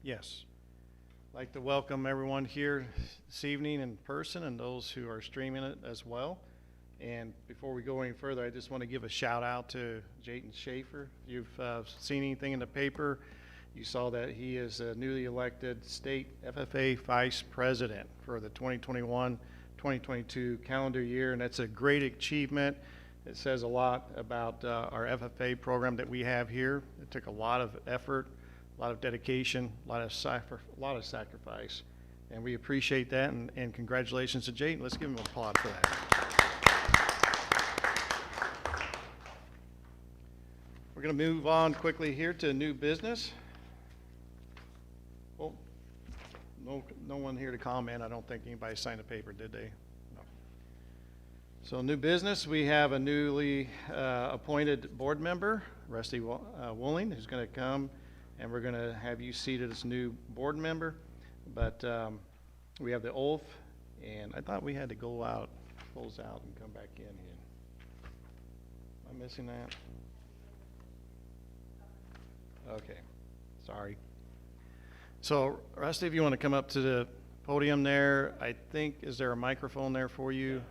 Yes. I'd like to welcome everyone here this evening in person and those who are streaming it as well. And before we go any further, I just want to give a shout out to Jayton Schaefer. If you've seen anything in the paper, you saw that he is a newly elected state FFA vice president for the 2021-2022 calendar year, and that's a great achievement. It says a lot about our FFA program that we have here. It took a lot of effort, a lot of dedication, a lot of sacrifice, and we appreciate that, and congratulations to Jayton. Let's give him an applause for that. We're going to move on quickly here to new business. Oh, no one here to comment. I don't think anybody signed a paper, did they? No. So new business, we have a newly appointed board member, Rusty Wooling, who's going to come, and we're going to have you seated as new board member. But we have the oath, and I thought we had to go out, close out, and come back in here. Am I missing that? Okay, sorry. So, Rusty, if you want to come up to the podium there, I think, is there a microphone there for you?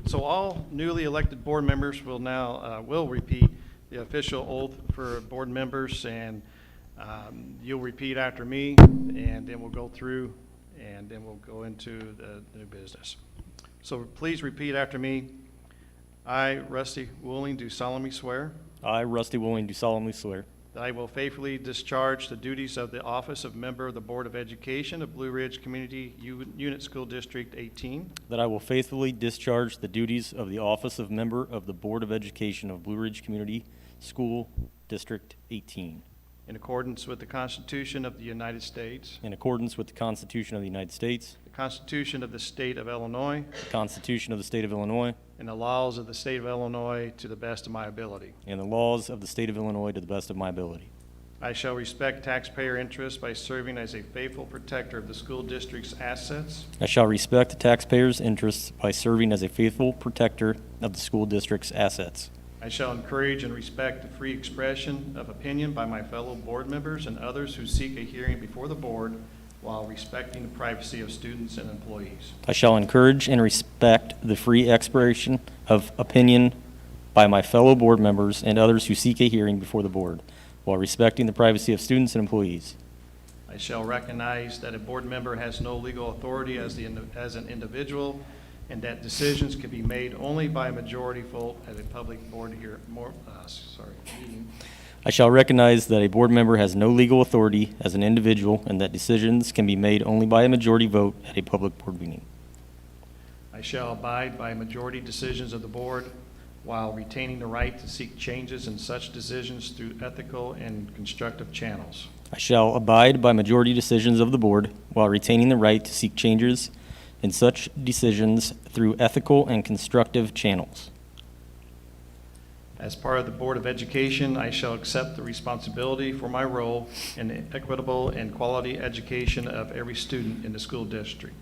So all newly elected board members will now will repeat the official oath for board members, and you'll repeat after me, and then we'll go through, and then we'll go into the new business. So please repeat after me. I, Rusty Wooling, do solemnly swear I, Rusty Wooling, do solemnly swear that I will faithfully discharge the duties of the office of member of the Board of Education of Blue Ridge Community Unit School District 18, that I will faithfully discharge the duties of the office of member of the Board of Education of Blue Ridge Community School District 18, in accordance with the Constitution of the United States, in accordance with the Constitution of the United States, the Constitution of the State of Illinois, the Constitution of the State of Illinois, and the laws of the State of Illinois to the best of my ability. and the laws of the State of Illinois to the best of my ability. I shall respect taxpayer interests by serving as a faithful protector of the school district's assets, I shall respect the taxpayers' interests by serving as a faithful protector of the school district's assets. I shall encourage and respect the free expression of opinion by my fellow board members and others who seek a hearing before the board while respecting the privacy of students and employees. I shall encourage and respect the free expression of opinion by my fellow board members and others who seek a hearing before the board, while respecting the privacy of students and employees. I shall recognize that a board member has no legal authority as an individual, and that decisions can be made only by a majority vote at a public board meeting. I shall recognize that a board member has no legal authority as an individual and that decisions can be made only by a majority vote at a public board meeting. I shall abide by majority decisions of the board while retaining the right to seek changes in such decisions through ethical and constructive channels. I shall abide by majority decisions of the board while retaining the right to seek changes in such decisions through ethical and constructive channels. As part of the Board of Education, I shall accept the responsibility for my role in the equitable and quality education of every student in the school district.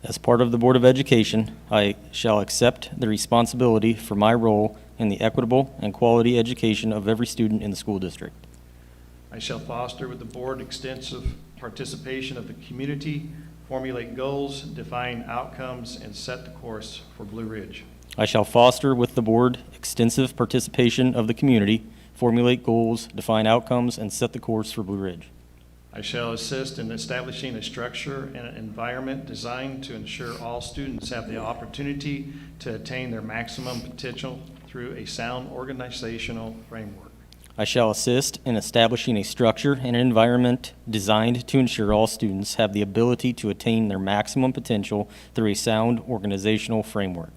As part of the Board of Education, I shall accept the responsibility for my role in the equitable and quality education of every student in the school district. I shall foster with the board extensive participation of the community, formulate goals, define outcomes, and set the course for Blue Ridge. I shall foster with the board extensive participation of the community, formulate goals, define outcomes, and set the course for Blue Ridge. I shall assist in establishing a structure and an environment designed to ensure all students have the opportunity to attain their maximum potential through a sound organizational framework. I shall assist in establishing a structure and an environment designed to ensure all students have the ability to attain their maximum potential through a sound organizational framework.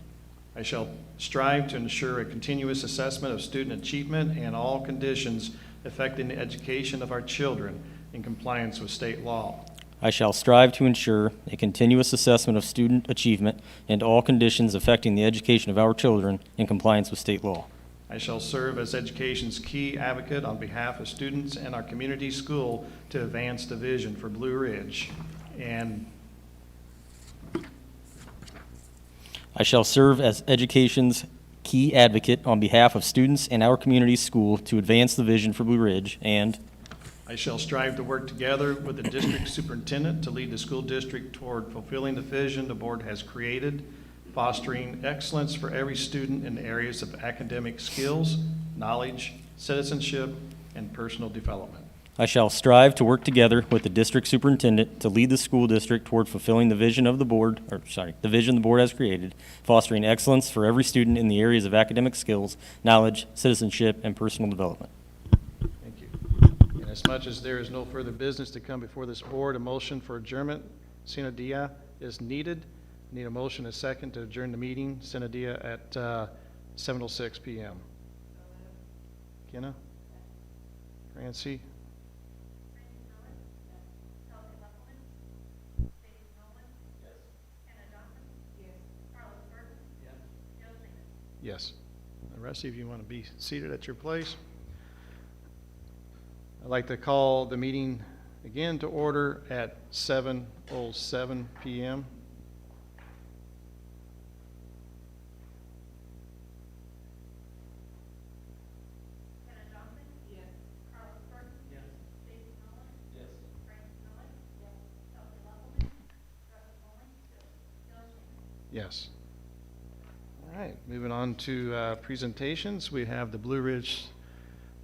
I shall strive to ensure a continuous assessment of student achievement and all conditions affecting the education of our children in compliance with state law. I shall strive to ensure a continuous assessment of student achievement and all conditions affecting the education of our children in compliance with state law. I shall serve as education's key advocate on behalf of students and our community school to advance the vision for Blue Ridge. And I shall serve as education's key advocate on behalf of students in our community's school to advance the vision for Blue Ridge, and I shall strive to work together with the district superintendent to lead the school district toward fulfilling the vision the board has created, fostering excellence for every student in the areas of academic skills, knowledge, citizenship, and personal development. I shall strive to work together with the district superintendent to lead the school district toward fulfilling the vision of the board, the vision the board has created, fostering excellence for every student in the areas of academic skills, knowledge, citizenship, and personal development. Thank you. And as much as there is no further business to come before this board, a motion for adjournment, sine die, is needed. Need a motion, a second, to adjourn the meeting, sine die, at 7:06 p.m. Kenna? Francie? Yes. The rest of you want to be seated at your place. I'd like to call the meeting again to order at 7:07 p.m. Yes. All right, moving on to presentations. We have the Blue Ridge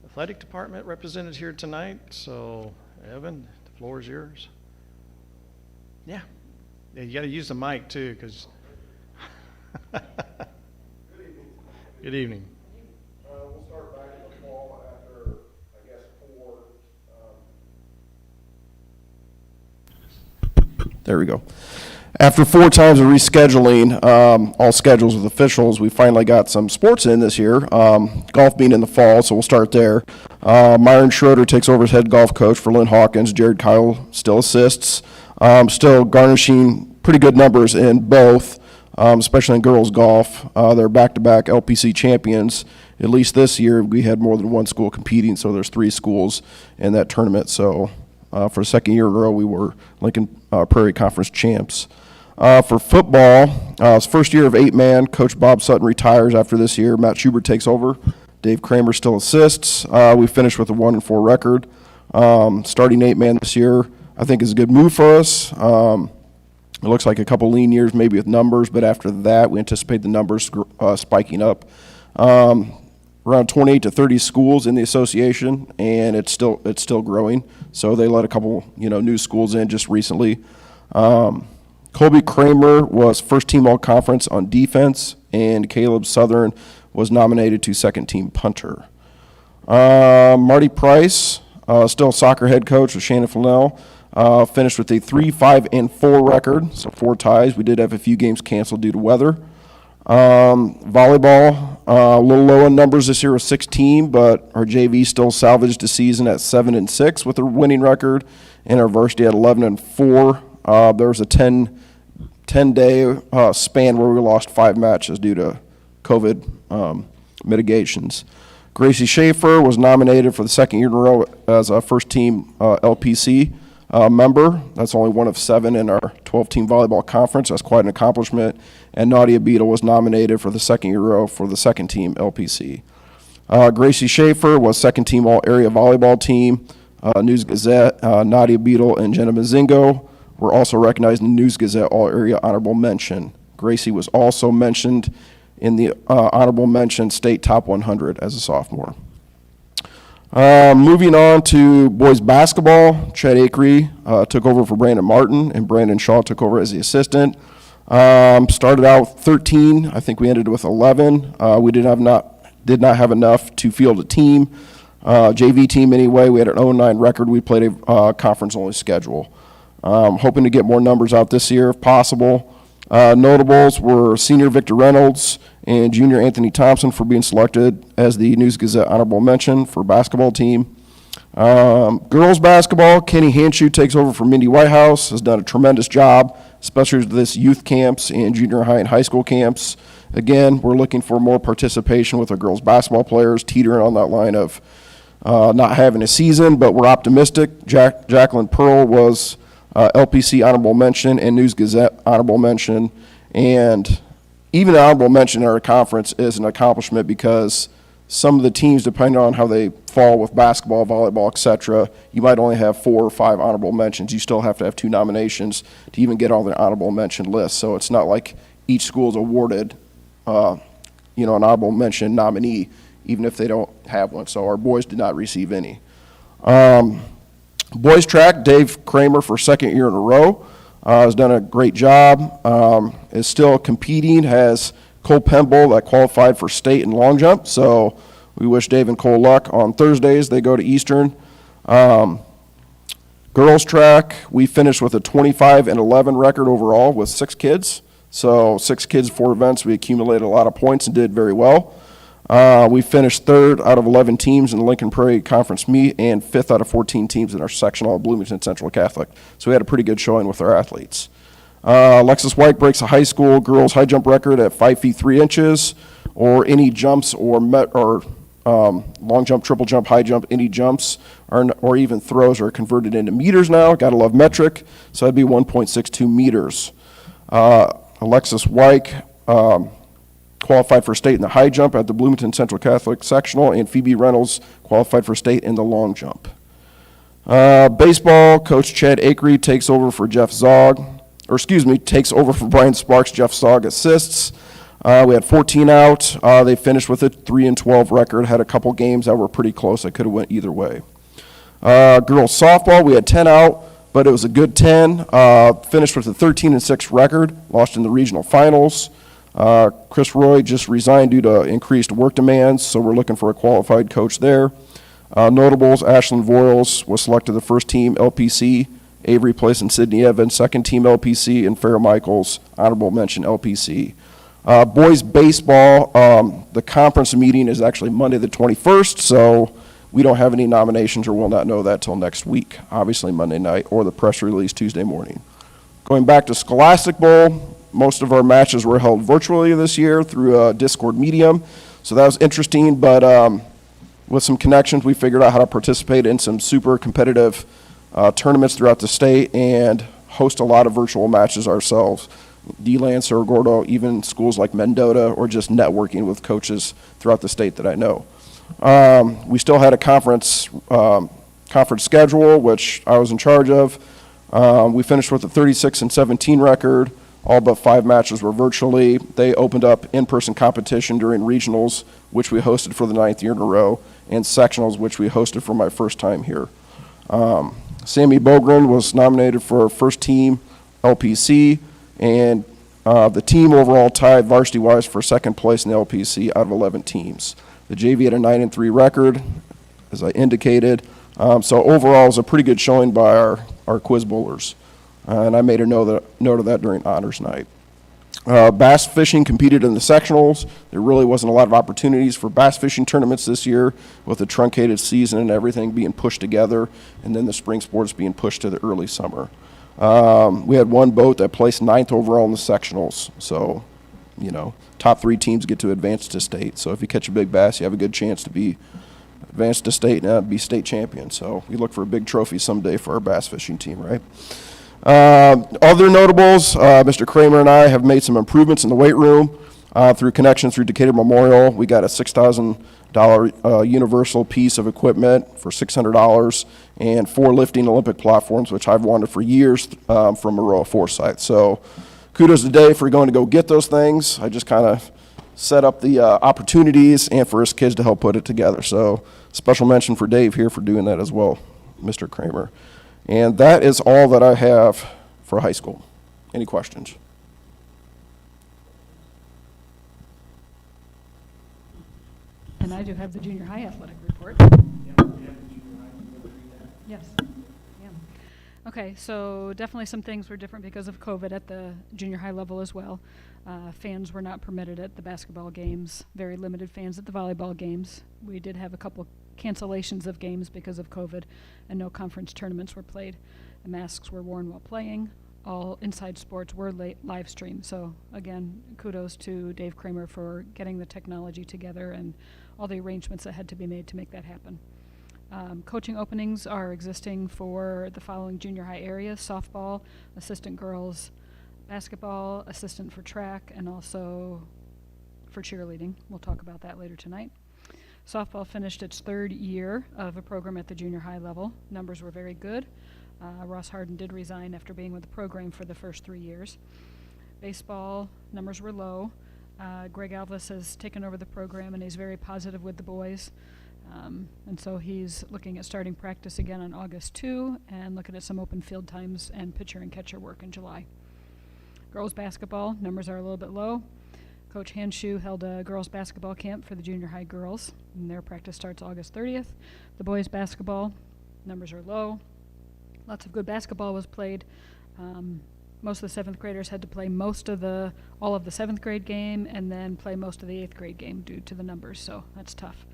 Athletic Department represented here tonight. So, Evan, the floor is yours. Yeah. Yeah, you got to use the mic too, because. Good evening. We'll start back in the fall after, I guess, 4. There we go. After 4 times of rescheduling all schedules with officials, we finally got some sports in this year. Golf being in the fall, so we'll start there. Myron Schroeder takes over as head golf coach for Lynn Hawkins. Jared Kyle still assists. Still garnishing pretty good numbers in both, especially in girls golf. They're back-to-back LPC champions. At least this year, we had more than one school competing, so there's 3 schools in that tournament. So for the second year in a row, we were Lincoln Prairie Conference champs. For football, it's first year of 8-man. Coach Bob Sutton retires after this year. Matt Schubert takes over. Dave Kramer still assists. We finished with a 1-4 record. Starting 8-man this year, I think, is a good move for us. It looks like a couple lean years maybe with numbers, but after that, we anticipate the numbers spiking up. Around 28 to 30 schools in the association, and it's still growing. So they let a couple new schools in just recently. Colby Kramer was first team all conference on defense, and Caleb Southern was nominated to second team punter. Marty Price, still soccer head coach with Shannon Flanell, finished with a 3-5-4 record, so 4 ties. We did have a few games canceled due to weather. Volleyball, a little low in numbers this year with 16, but our JV still salvaged the season at 7-6 with a winning record, and our varsity at 11-4. There was a 10-day span where we lost 5 matches due to COVID mitigations. Gracie Schaefer was nominated for the second year in a row as a first-team LPC member. That's only one of 7 in our 12-team volleyball conference. That's quite an accomplishment. And Nadia Beadle was nominated for the second year in a row for the second-team LPC. Gracie Schaefer was second-team all-area volleyball team. News Gazette, Nadia Beadle, and Jenna Mazingo were also recognized in the News Gazette All-Area Honorable Mention. Gracie was also mentioned in the Honorable Mention State Top 100 as a sophomore. Moving on to boys basketball, Chad Akery took over for Brandon Martin, and Brandon Shaw took over as the assistant. Started out 13. I think we ended with 11. We did not have enough to field a team. JV team anyway. We had an 0-9 record. We played a conference-only schedule. Hoping to get more numbers out this year if possible. Notables were senior Victor Reynolds and junior Anthony Thompson for being selected as the News Gazette Honorable Mention for basketball team. Girls basketball, Kenny Hanshoe takes over for Mindy Whitehouse, has done a tremendous job, especially with this youth camps and junior high and high school camps. Again, we're looking for more participation with our girls basketball players, teetering on that line of not having a season, but we're optimistic. Jacqueline Pearl was LPC Honorable Mention and News Gazette Honorable Mention, and even an honorable mention in our conference is an accomplishment because some of the teams, depending on how they fall with basketball, volleyball, et cetera, you might only have 4 or 5 honorable mentions. You still have to have 2 nominations to even get on the honorable mention list. So it's not like each school is awarded, an honorable mention nominee, even if they don't have one. So our boys did not receive any. Boys track, Dave Kramer for 2nd year in a row has done a great job. Is still competing, has Cole Pemble that qualified for state and long jump. So we wish Dave and Cole luck. On Thursdays, they go to Eastern. Girls track, we finished with a 25-11 record overall with 6 kids. So 6 kids, 4 events. We accumulated a lot of points and did very well. We finished 3rd out of 11 teams in the Lincoln Prairie Conference meet and 5th out of 14 teams in our sectional at Bloomington Central Catholic. So we had a pretty good showing with our athletes. Alexis White breaks a high school girls high jump record at 5 feet 3 inches, or any jumps or long jump, triple jump, high jump, any jumps or even throws are converted into meters now. Gotta love metric. So that'd be 1.62 meters. Alexis White qualified for state in the high jump at the Bloomington Central Catholic sectional, and Phoebe Reynolds qualified for state in the long jump. Baseball, Coach Chad Akery takes over for takes over for Brian Sparks. Jeff Zog assists. We had 14 out. They finished with a 3-12 record, had a couple games that were pretty close. That could have went either way. Girls softball, we had 10 out, but it was a good 10. Finished with a 13-6 record, lost in the regional finals. Chris Roy just resigned due to increased work demands, so we're looking for a qualified coach there. Notables, Ashlyn Voiles was selected the first team LPC, Avery Place and Sydney Evans, second team LPC, and Farrah Michaels, honorable mention LPC. Boys baseball, the conference meeting is actually Monday the 21st, so we don't have any nominations or will not know that till next week, obviously Monday night, or the press release Tuesday morning. Going back to Scholastic Bowl, most of our matches were held virtually this year through a Discord medium, so that was interesting, but with some connections, we figured out how to participate in some super competitive tournaments throughout the state and host a lot of virtual matches ourselves. DeLand, Cerro Gordo, even schools like Mendota, or just networking with coaches throughout the state that I know. We still had a conference schedule, which I was in charge of. We finished with a 36-17 record. All but 5 matches were virtually. They opened up in-person competition during regionals, which we hosted for the 9th year in a row, and sectionals, which we hosted for my first time here. Sammy Bogren was nominated for first team LPC, and the team overall tied varsity-wise for second place in the LPC out of 11 teams. The JV had a 9-3 record, as I indicated. So overall, it was a pretty good showing by our quiz bowlers. And I made a note of that during honors night. Bass fishing competed in the sectionals. There really wasn't a lot of opportunities for bass fishing tournaments this year with the truncated season and everything being pushed together, and then the spring sports being pushed to the early summer. We had 1 boat that placed 9th overall in the sectionals. So, top 3 teams get to advance to state. So if you catch a big bass, you have a good chance to be advanced to state and be state champion. So we look for a big trophy someday for our bass fishing team, right? Other notables, Mr. Kramer and I have made some improvements in the weight room through connections through Decatur Memorial. We got a $6,000 universal piece of equipment for $600 and 4 lifting Olympic platforms, which I've wanted for years from Aroa Forsyth. So kudos to Dave for going to go get those things. I just kind of set up the opportunities and for his kids to help put it together. So special mention for Dave here for doing that as well, Mr. Kramer. And that is all that I have for high school. Any questions? And I do have the junior high athletic report. Yes. Yeah. Okay, so definitely some things were different because of COVID at the junior high level as well. Fans were not permitted at the basketball games, very limited fans at the volleyball games. We did have a couple cancellations of games because of COVID, and no conference tournaments were played. The masks were worn while playing. All inside sports were live streamed. So again, kudos to Dave Kramer for getting the technology together and all the arrangements that had to be made to make that happen. Coaching openings are existing for the following junior high areas: softball, assistant girls, basketball, assistant for track, and also for cheerleading. We'll talk about that later tonight. Softball finished its 3rd year of a program at the junior high level. Numbers were very good. Ross Harden did resign after being with the program for the first 3 years. Baseball, numbers were low. Greg Alvis has taken over the program, and he's very positive with the boys. And so he's looking at starting practice again on August 2 and looking at some open field times and pitcher and catcher work in July. Girls basketball, numbers are a little bit low. Coach Hanshu held a girls basketball camp for the junior high girls, and their practice starts August 30th. The boys basketball, numbers are low. Lots of good basketball was played. Most of the 7th graders had to play all of the 7th grade game and then play most of the 8th grade game due to the numbers, so that's tough.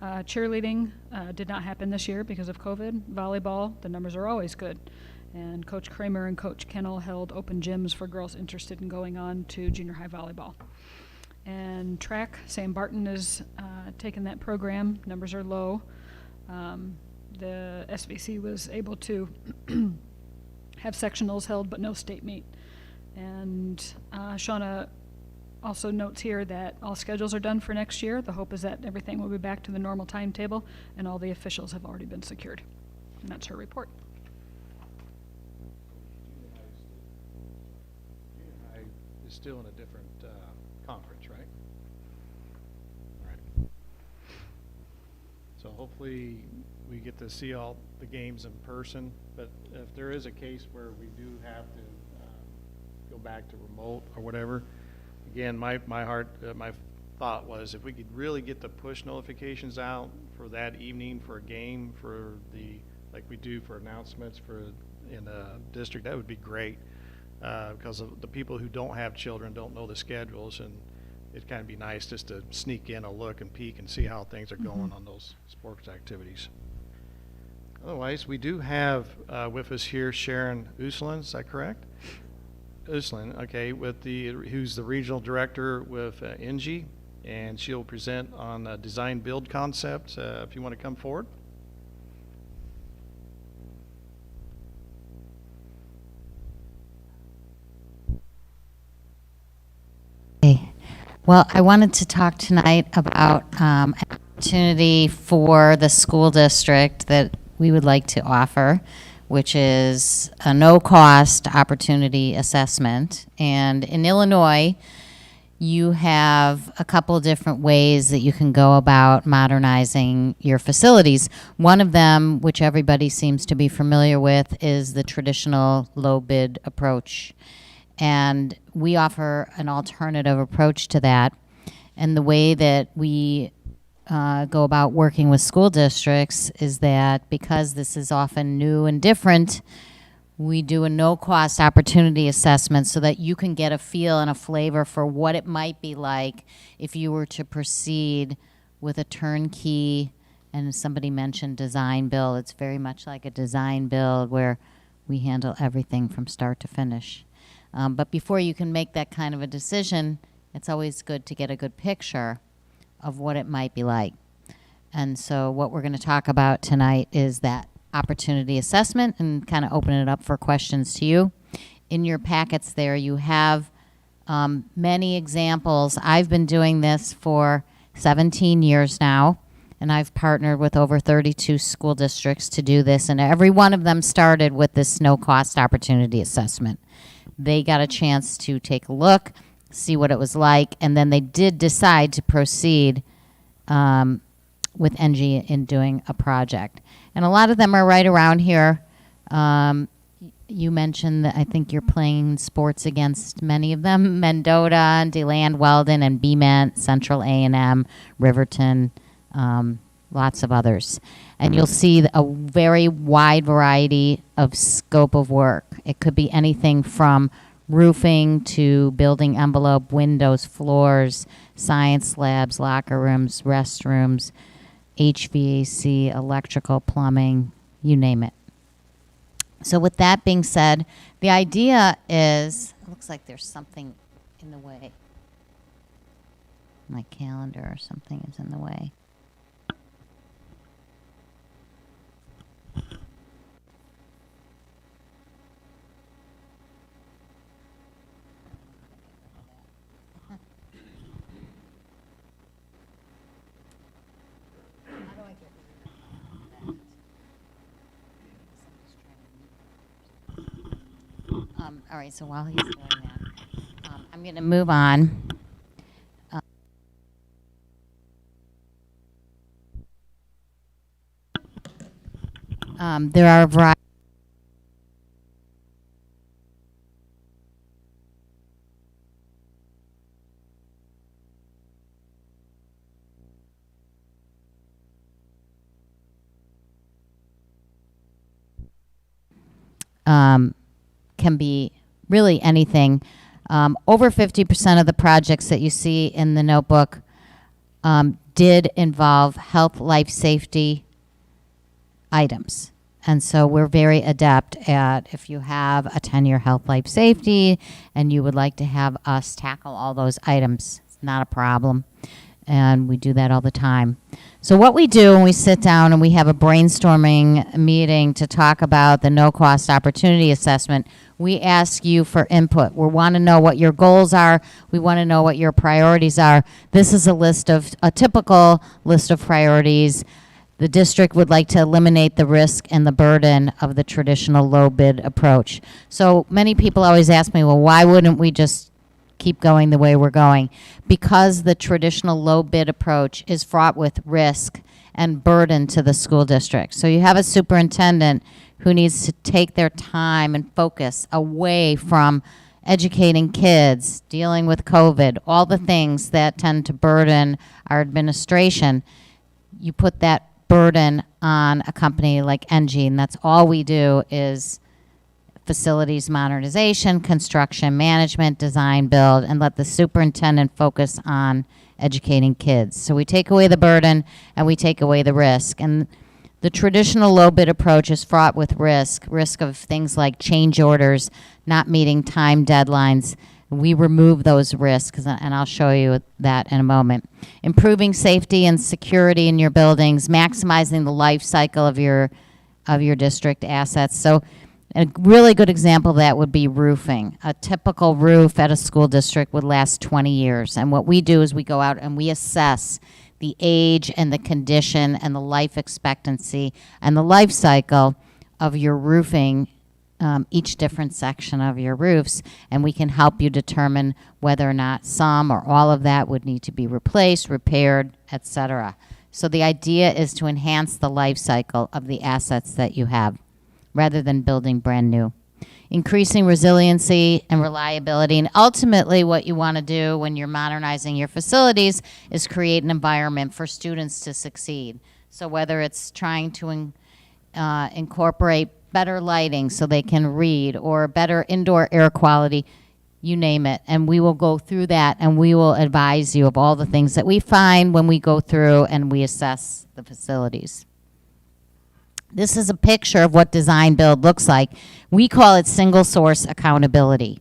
Cheerleading did not happen this year because of COVID. Volleyball, the numbers are always good. And Coach Kramer and Coach Kennel held open gyms for girls interested in going on to junior high volleyball. And track, Sam Barton is taking that program. Numbers are low. The SVC was able to have sectionals held, but no state meet. And Shauna also notes here that all schedules are done for next year. The hope is that everything will be back to the normal timetable, and all the officials have already been secured. And that's her report. Junior high is still in a different conference, right? Right. So hopefully we get to see all the games in person, but if there is a case where we do have to go back to remote or whatever, again, my thought was if we could really get the push notifications out for that evening for a game like we do for announcements in the district, that would be great. Because of the people who don't have children don't know the schedules, and it'd kind of be nice just to sneak in a look and peek and see how things are going on those sports activities. Otherwise, we do have with us here Sharon Uslan, is that correct? Uslan, okay, who's the regional director with NG, and she'll present on design build concept. If you want to come forward. Well, I wanted to talk tonight about an opportunity for the school district that we would like to offer, which is a no-cost opportunity assessment. And in Illinois, you have a couple different ways that you can go about modernizing your facilities. One of them, which everybody seems to be familiar with, is the traditional low-bid approach. And we offer an alternative approach to that. And the way that we go about working with school districts is that because this is often new and different, we do a no-cost opportunity assessment so that you can get a feel and a flavor for what it might be like if you were to proceed with a turnkey, and somebody mentioned design build. It's very much like a design build where we handle everything from start to finish. But before you can make that kind of a decision, it's always good to get a good picture of what it might be like. And so what we're going to talk about tonight is that opportunity assessment and kind of open it up for questions to you. In your packets there, you have many examples. I've been doing this for 17 years now, and I've partnered with over 32 school districts to do this, and every one of them started with this no-cost opportunity assessment. They got a chance to take a look, see what it was like, and then they did decide to proceed with NG in doing a project. And a lot of them are right around here. You mentioned that I think you're playing sports against many of them, Mendota, and DeLand, Weldon, and BMent, Central A&M, Riverton, lots of others. And you'll see a very wide variety of scope of work. It could be anything from roofing to building envelope, windows, floors, science labs, locker rooms, restrooms, HVAC, electrical, plumbing, you name it. So with that being said, the idea is, it looks like there's something in the way. My calendar or something is in the way. All right, so while he's doing that, I'm going to move on. There are a variety. Can be really anything. Over 50% of the projects that you see in the notebook did involve health, life, safety items. And so we're very adept at, if you have a 10-year health, life, safety, and you would like to have us tackle all those items, it's not a problem. And we do that all the time. So what we do when we sit down and we have a brainstorming meeting to talk about the no-cost opportunity assessment, we ask you for input. We want to know what your goals are. We want to know what your priorities are. This is a typical list of priorities. The district would like to eliminate the risk and the burden of the traditional low bid approach. So many people always ask me, well, why wouldn't we just keep going the way we're going? Because the traditional low bid approach is fraught with risk and burden to the school district. So you have a superintendent who needs to take their time and focus away from educating kids, dealing with COVID, all the things that tend to burden our administration. You put that burden on a company like NG, and that's all we do is facilities modernization, construction management, design, build, and let the superintendent focus on educating kids. So we take away the burden and we take away the risk. And the traditional low bid approach is fraught with risk of things like change orders, not meeting time deadlines. We remove those risks, and I'll show you that in a moment. Improving safety and security in your buildings, maximizing the life cycle of your district assets. So a really good example of that would be roofing. A typical roof at a school district would last 20 years. And what we do is we go out and we assess the age and the condition and the life expectancy and the life cycle of your roofing, each different section of your roofs, and we can help you determine whether or not some or all of that would need to be replaced, repaired, etc. So the idea is to enhance the life cycle of the assets that you have, rather than building brand new. Increasing resiliency and reliability, and ultimately what you want to do when you're modernizing your facilities is create an environment for students to succeed. So whether it's trying to incorporate better lighting so they can read, or better indoor air quality, you name it, and we will go through that and we will advise you of all the things that we find when we go through and we assess the facilities. This is a picture of what design build looks like. We call it single source accountability.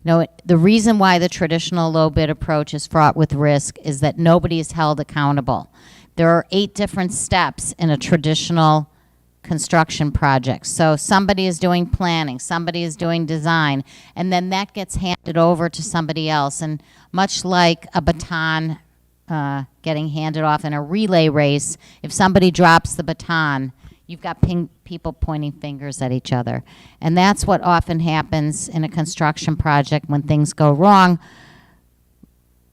The reason why the traditional low bid approach is fraught with risk is that nobody is held accountable. There are 8 different steps in a traditional construction project. So somebody is doing planning, somebody is doing design, and then that gets handed over to somebody else. And much like a baton getting handed off in a relay race, if somebody drops the baton, you've got people pointing fingers at each other. And that's what often happens in a construction project when things go wrong.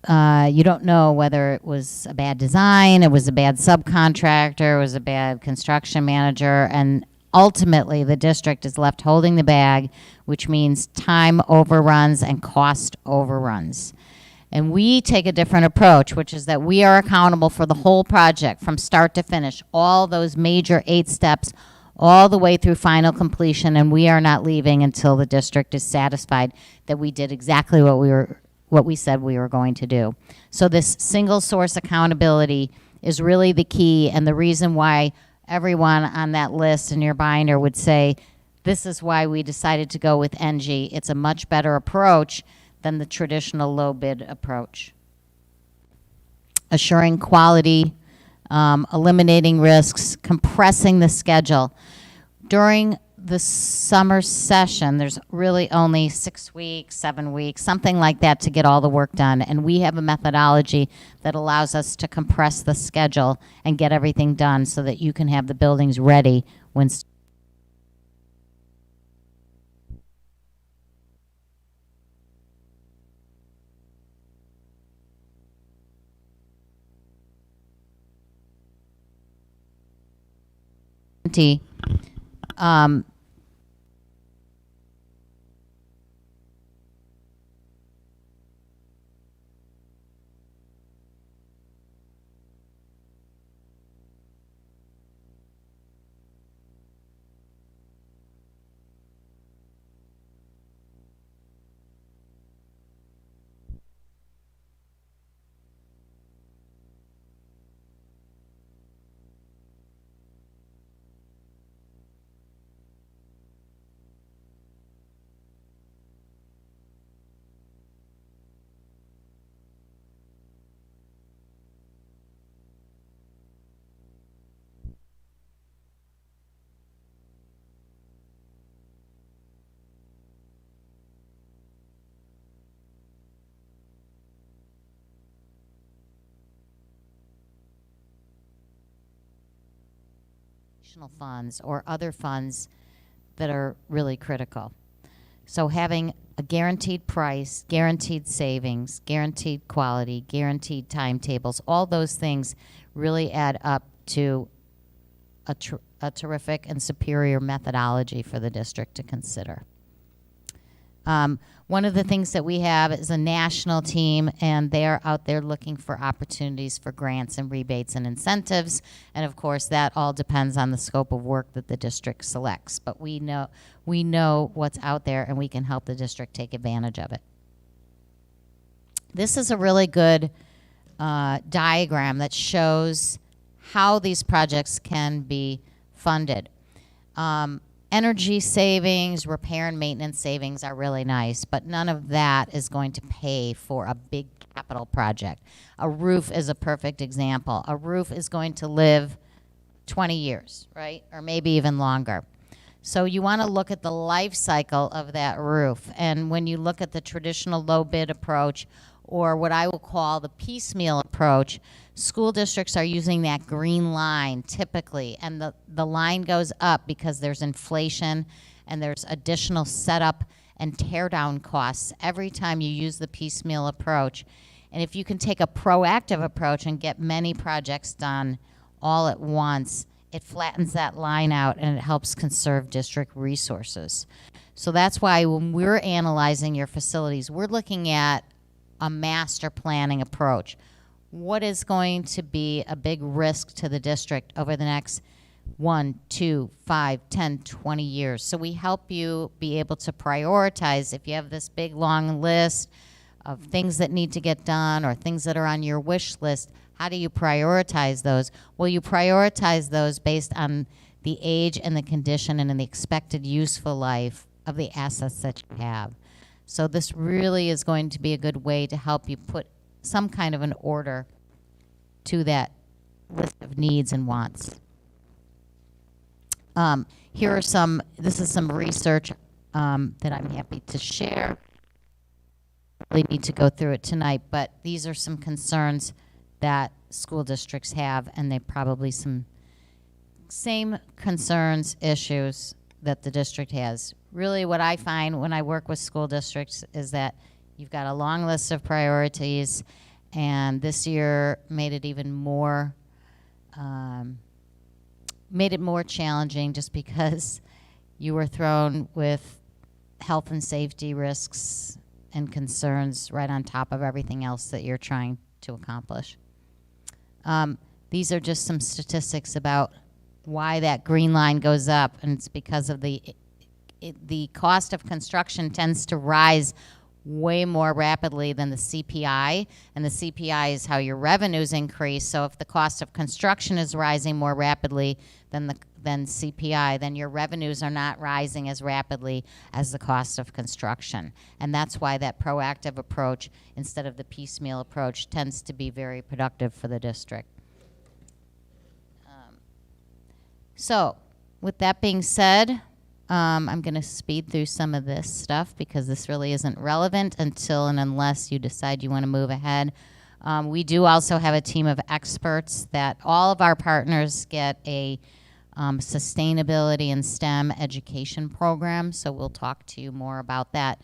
You don't know whether it was a bad design, it was a bad subcontractor, it was a bad construction manager, and ultimately the district is left holding the bag, which means time overruns and cost overruns. And we take a different approach, which is that we are accountable for the whole project from start to finish, all those major 8 steps, all the way through final completion, and we are not leaving until the district is satisfied that we did exactly what we said we were going to do. So this single source accountability is really the key, and the reason why everyone on that list in your binder would say, this is why we decided to go with NG. It's a much better approach than the traditional low bid approach. Assuring quality, eliminating risks, compressing the schedule. During the summer session, there's really only 6 weeks, 7 weeks, something like that to get all the work done. And we have a methodology that allows us to compress the schedule and get everything done so that you can have the buildings ready when 2020, um, funds or other funds that are really critical. So having a guaranteed price, guaranteed savings, guaranteed quality, guaranteed timetables, all those things really add up to a terrific and superior methodology for the district to consider. One of the things that we have is a national team, and they're out there looking for opportunities for grants and rebates and incentives. And of course, that all depends on the scope of work that the district selects. But we know what's out there, and we can help the district take advantage of it. This is a really good diagram that shows how these projects can be funded. Energy savings, repair and maintenance savings are really nice, but none of that is going to pay for a big capital project. A roof is a perfect example. A roof is going to live 20 years, right? Or maybe even longer. So you want to look at the life cycle of that roof. And when you look at the traditional low bid approach, or what I will call the piecemeal approach, school districts are using that green line typically, and the line goes up because there's inflation and there's additional setup and tear down costs every time you use the piecemeal approach. And if you can take a proactive approach and get many projects done all at once, it flattens that line out and it helps conserve district resources. So that's why when we're analyzing your facilities, we're looking at a master planning approach. What is going to be a big risk to the district over the next 1, 2, 5, 10, 20 years? So we help you be able to prioritize. If you have this big long list of things that need to get done or things that are on your wish list, how do you prioritize those? Well, you prioritize those based on the age and the condition and the expected useful life of the assets that you have. So this really is going to be a good way to help you put some kind of an order to that list of needs and wants. Here are this is some research that I'm happy to share. Really need to go through it tonight, but these are some concerns that school districts have, and they probably some same concerns, issues that the district has. Really what I find when I work with school districts is that you've got a long list of priorities, and this year made it even more, challenging just because you were thrown with health and safety risks and concerns right on top of everything else that you're trying to accomplish. These are just some statistics about why that green line goes up, and it's because of the cost of construction tends to rise way more rapidly than the CPI, and the CPI is how your revenues increase. So if the cost of construction is rising more rapidly than CPI, then your revenues are not rising as rapidly as the cost of construction. And that's why that proactive approach instead of the piecemeal approach tends to be very productive for the district. So with that being said, I'm going to speed through some of this stuff because this really isn't relevant until and unless you decide you want to move ahead. We do also have a team of experts that all of our partners get a sustainability and STEM education program, so we'll talk to you more about that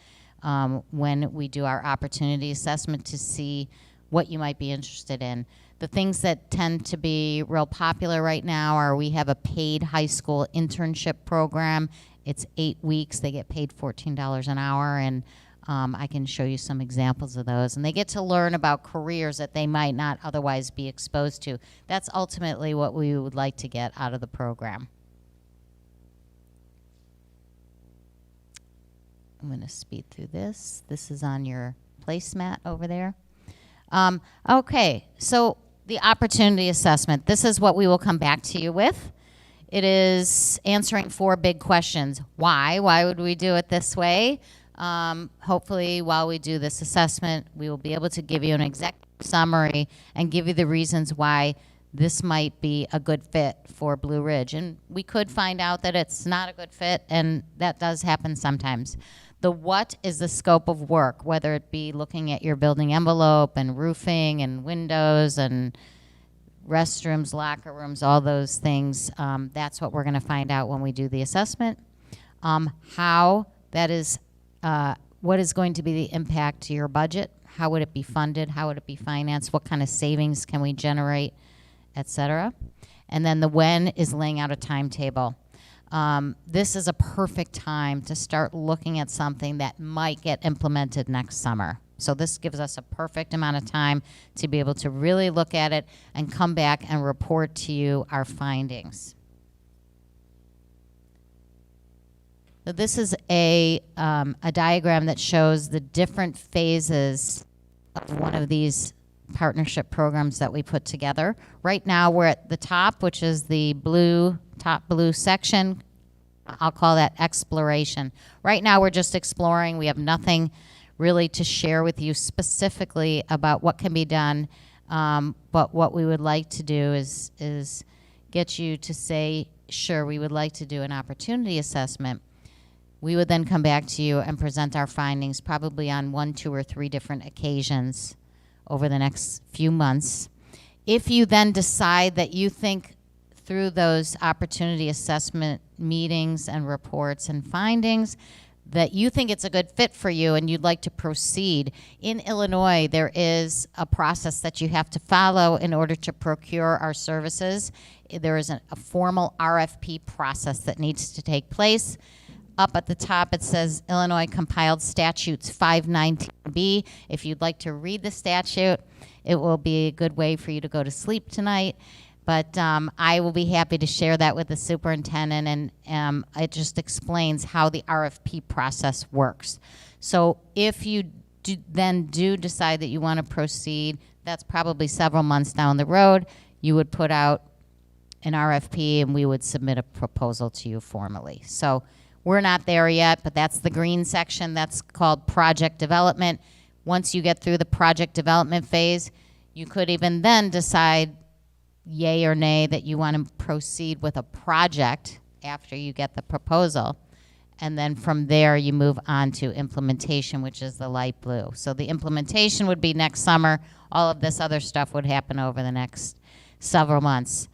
when we do our opportunity assessment to see what you might be interested in. The things that tend to be real popular right now are we have a paid high school internship program. It's 8 weeks. They get paid $14 an hour, and I can show you some examples of those. And they get to learn about careers that they might not otherwise be exposed to. That's ultimately what we would like to get out of the program. I'm going to speed through this. This is on your placemat over there. Okay, so the opportunity assessment. This is what we will come back to you with. It is answering 4 big questions. Why? Why would we do it this way? Hopefully, while we do this assessment, we will be able to give you an executive summary and give you the reasons why this might be a good fit for Blue Ridge. And we could find out that it's not a good fit, and that does happen sometimes. The what is the scope of work, whether it be looking at your building envelope and roofing and windows and restrooms, locker rooms, all those things. That's what we're going to find out when we do the assessment. How that is, what is going to be the impact to your budget? How would it be funded? How would it be financed? What kind of savings can we generate, et cetera? And then the when is laying out a timetable. This is a perfect time to start looking at something that might get implemented next summer. So this gives us a perfect amount of time to be able to really look at it and come back and report to you our findings. So this is a diagram that shows the different phases of one of these partnership programs that we put together. Right now we're at the top, which is the top blue section. I'll call that exploration. Right now we're just exploring. We have nothing really to share with you specifically about what can be done, but what we would like to do is get you to say, sure, we would like to do an opportunity assessment. We would then come back to you and present our findings probably on 1, 2, or 3 different occasions over the next few months. If you then decide that you think through those opportunity assessment meetings and reports and findings that you think it's a good fit for you and you'd like to proceed, in Illinois there is a process that you have to follow in order to procure our services. There is a formal RFP process that needs to take place. Up at the top it says Illinois Compiled Statutes 519B. If you'd like to read the statute, it will be a good way for you to go to sleep tonight. But I will be happy to share that with the superintendent, and it just explains how the RFP process works. So if you then decide that you want to proceed, that's probably several months down the road, you would put out an RFP and we would submit a proposal to you formally. So we're not there yet, but that's the green section. That's called project development. Once you get through the project development phase, you could even then decide yay or nay that you want to proceed with a project after you get the proposal. And then from there you move on to implementation, which is the light blue. So the implementation would be next summer. All of this other stuff would happen over the next several months.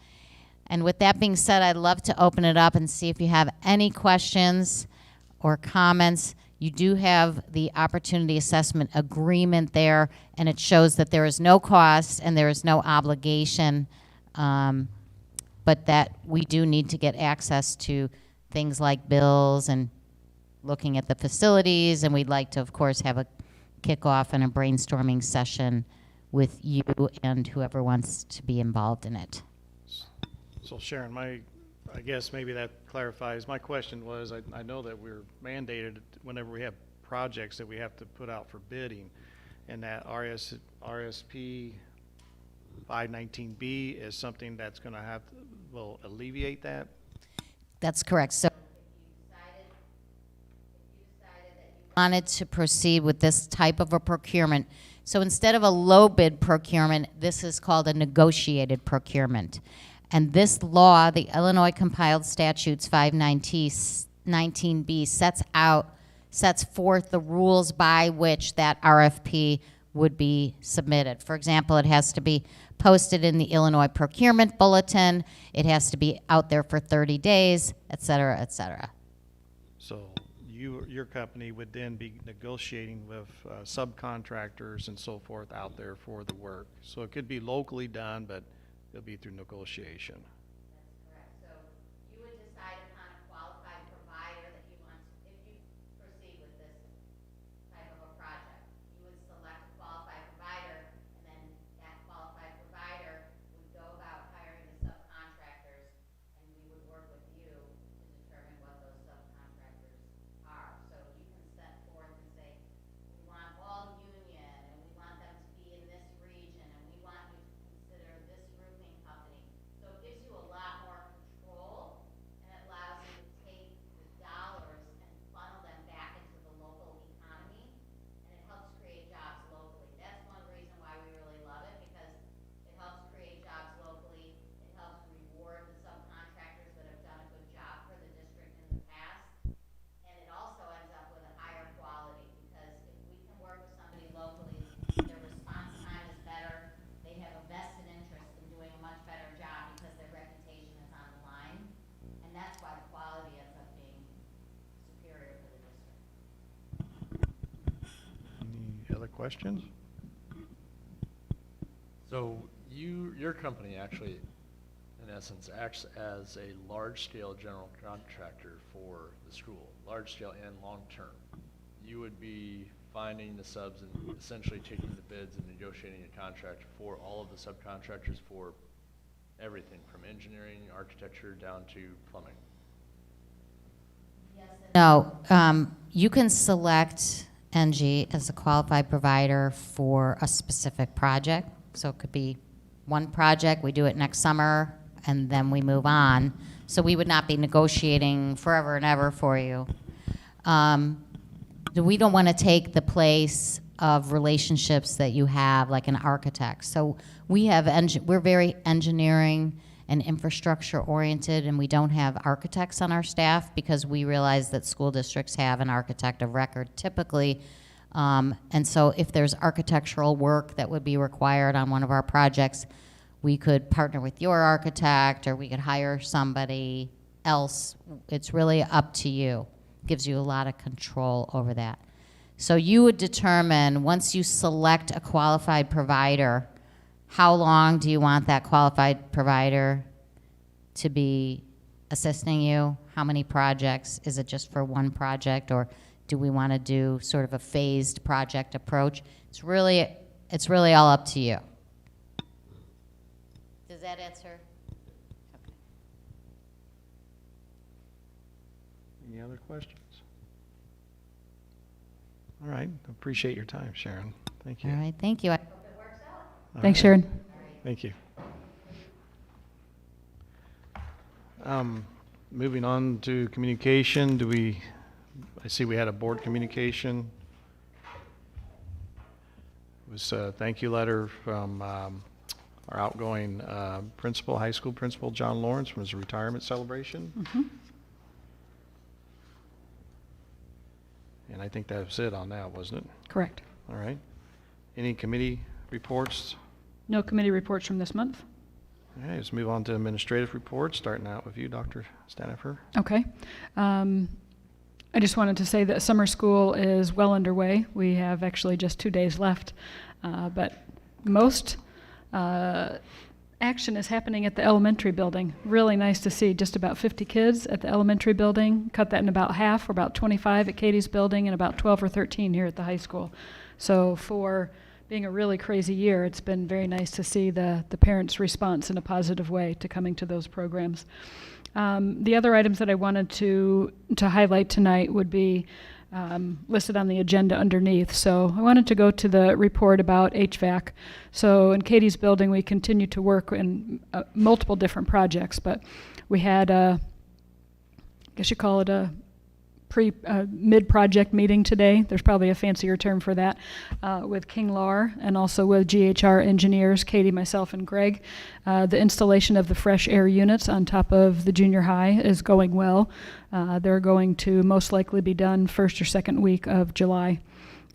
And with that being said, I'd love to open it up and see if you have any questions or comments. You do have the opportunity assessment agreement there, and it shows that there is no cost and there is no obligation, but that we do need to get access to things like bills and looking at the facilities, and we'd like to, of course, have a kickoff and a brainstorming session with you and whoever wants to be involved in it. So Sharon, I guess maybe that clarifies. My question was, I know that we're mandated whenever we have projects that we have to put out for bidding, and that RSP 519B is something that's going to will alleviate that? That's correct. So if you decided that you wanted to proceed with this type of a procurement, so instead of a low bid procurement, this is called a negotiated procurement. And this law, the Illinois Compiled Statutes 519B, sets forth the rules by which that RFP would be submitted. For example, it has to be posted in the Illinois Procurement Bulletin, it has to be out there for 30 days, et cetera, et cetera. So your company would then be negotiating with subcontractors and so forth out there for the work. So it could be locally done, but it'll be through negotiation. That's correct. So you would decide upon a qualified provider that you want, if you proceed with this type of a project. You would select a qualified provider, and then that qualified provider would go about hiring the subcontractors, and we would work with you to determine what those subcontractors are. So you can set forth and say, we want all union, and we want them to be in this region, and we want you to consider this roofing company. So it gives you a lot more control, and it allows you to take the dollars and funnel them back into the local economy, and it helps create jobs locally. That's one reason why we really love it, because it helps create jobs locally. It helps reward the subcontractors that have done a good job for the district in the past. And it also ends up with a higher quality, because if we can work with somebody locally, their response time is better. They have a vested interest in doing a much better job because their reputation is on the line. And that's why the quality ends up being superior for the district. Any other questions? So your company actually, in essence, acts as a large-scale general contractor for the school, large-scale and long-term. You would be finding the subs and essentially taking the bids and negotiating a contract for all of the subcontractors for everything from engineering, architecture, down to plumbing. No, you can select NG as a qualified provider for a specific project. So it could be one project, we do it next summer, and then we move on. So we would not be negotiating forever and ever for you. We don't want to take the place of relationships that you have, like an architect. So we're very engineering and infrastructure oriented, and we don't have architects on our staff because we realize that school districts have an architect of record typically. And so if there's architectural work that would be required on one of our projects, we could partner with your architect, or we could hire somebody else. It's really up to you. Gives you a lot of control over that. So you would determine, once you select a qualified provider, how long do you want that qualified provider to be assisting you? How many projects? Is it just for one project, or do we want to do sort of a phased project approach? It's really all up to you. Does that answer? Okay. Any other questions? All right, appreciate your time, Sharon. Thank you. All right, thank you. All Thanks, right. Sharon. Thank you. Moving on to communication, I see we had a board communication. It was a thank you letter from our outgoing principal, high school principal, John Lawrence, from his retirement celebration. Mm-hmm. And I think that was it on that, wasn't it? Correct. All right. Any committee reports? No committee reports from this month. All right, let's move on to administrative reports, starting out with you, Dr. Stanifer. Okay. I just wanted to say that summer school is well underway. We have actually just 2 days left, but most action is happening at the elementary building. Really nice to see just about 50 kids at the elementary building. Cut that in about half, or about 25 at Katie's building, and about 12 or 13 here at the high school. So for being a really crazy year, it's been very nice to see the parents' response in a positive way to coming to those programs. The other items that I wanted to highlight tonight would be listed on the agenda underneath. So I wanted to go to the report about HVAC. So in Katie's building, we continue to work in multiple different projects, but we had I guess you call it a mid-project meeting today. There's probably a fancier term for that, with King Lar and also with GHR engineers, Katie, myself, and Greg. The installation of the fresh air units on top of the junior high is going well. They're going to most likely be done first or second week of July.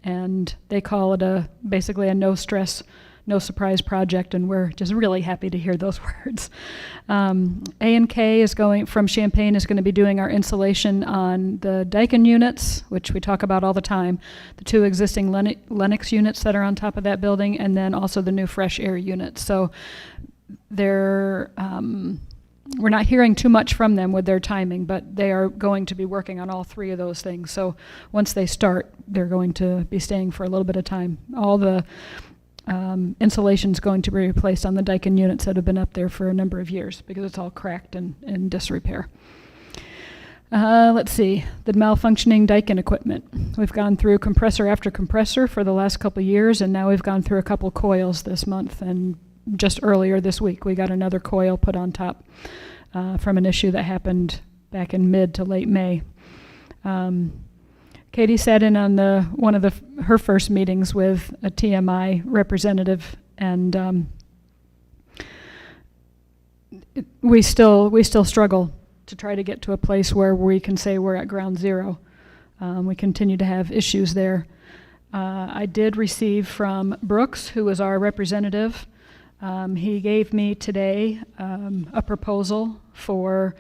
And they call it basically a no-stress no surprise project, and we're just really happy to hear those words. A&K is going from Champaign is going to be doing our insulation on the Daikin units, which we talk about all the time, the 2 existing Lennox units that are on top of that building, and then also the new fresh air units. So they're we're not hearing too much from them with their timing, but they are going to be working on all 3 of those things. So once they start, they're going to be staying for a little bit of time. All the insulation is going to be replaced on the Daikin units that have been up there for a number of years because it's all cracked and in disrepair. Let's see, the malfunctioning Daikin equipment. We've gone through compressor after compressor for the last couple of years, and now we've gone through a couple coils this month, and just earlier this week we got another coil put on top from an issue that happened back in mid to late May. Katie sat in on one of her first meetings with a TMI representative, and we still struggle to try to get to a place where we can say we're at ground zero. We continue to have issues there. I did receive from Brooks, who was our representative. He gave me today a proposal for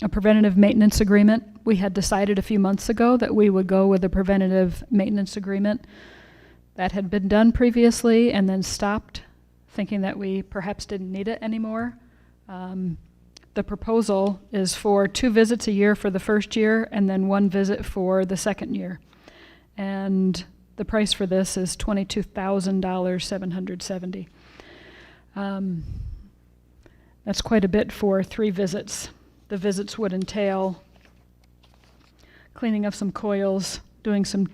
a preventative maintenance agreement. We had decided a few months ago that we would go with a preventative maintenance agreement. That had been done previously and then stopped, thinking that we perhaps didn't need it anymore. The proposal is for 2 visits a year for the first year and then 1 visit for the second year. And the price for this is $22,770. That's quite a bit for 3 visits. The visits would entail cleaning up some coils, doing some,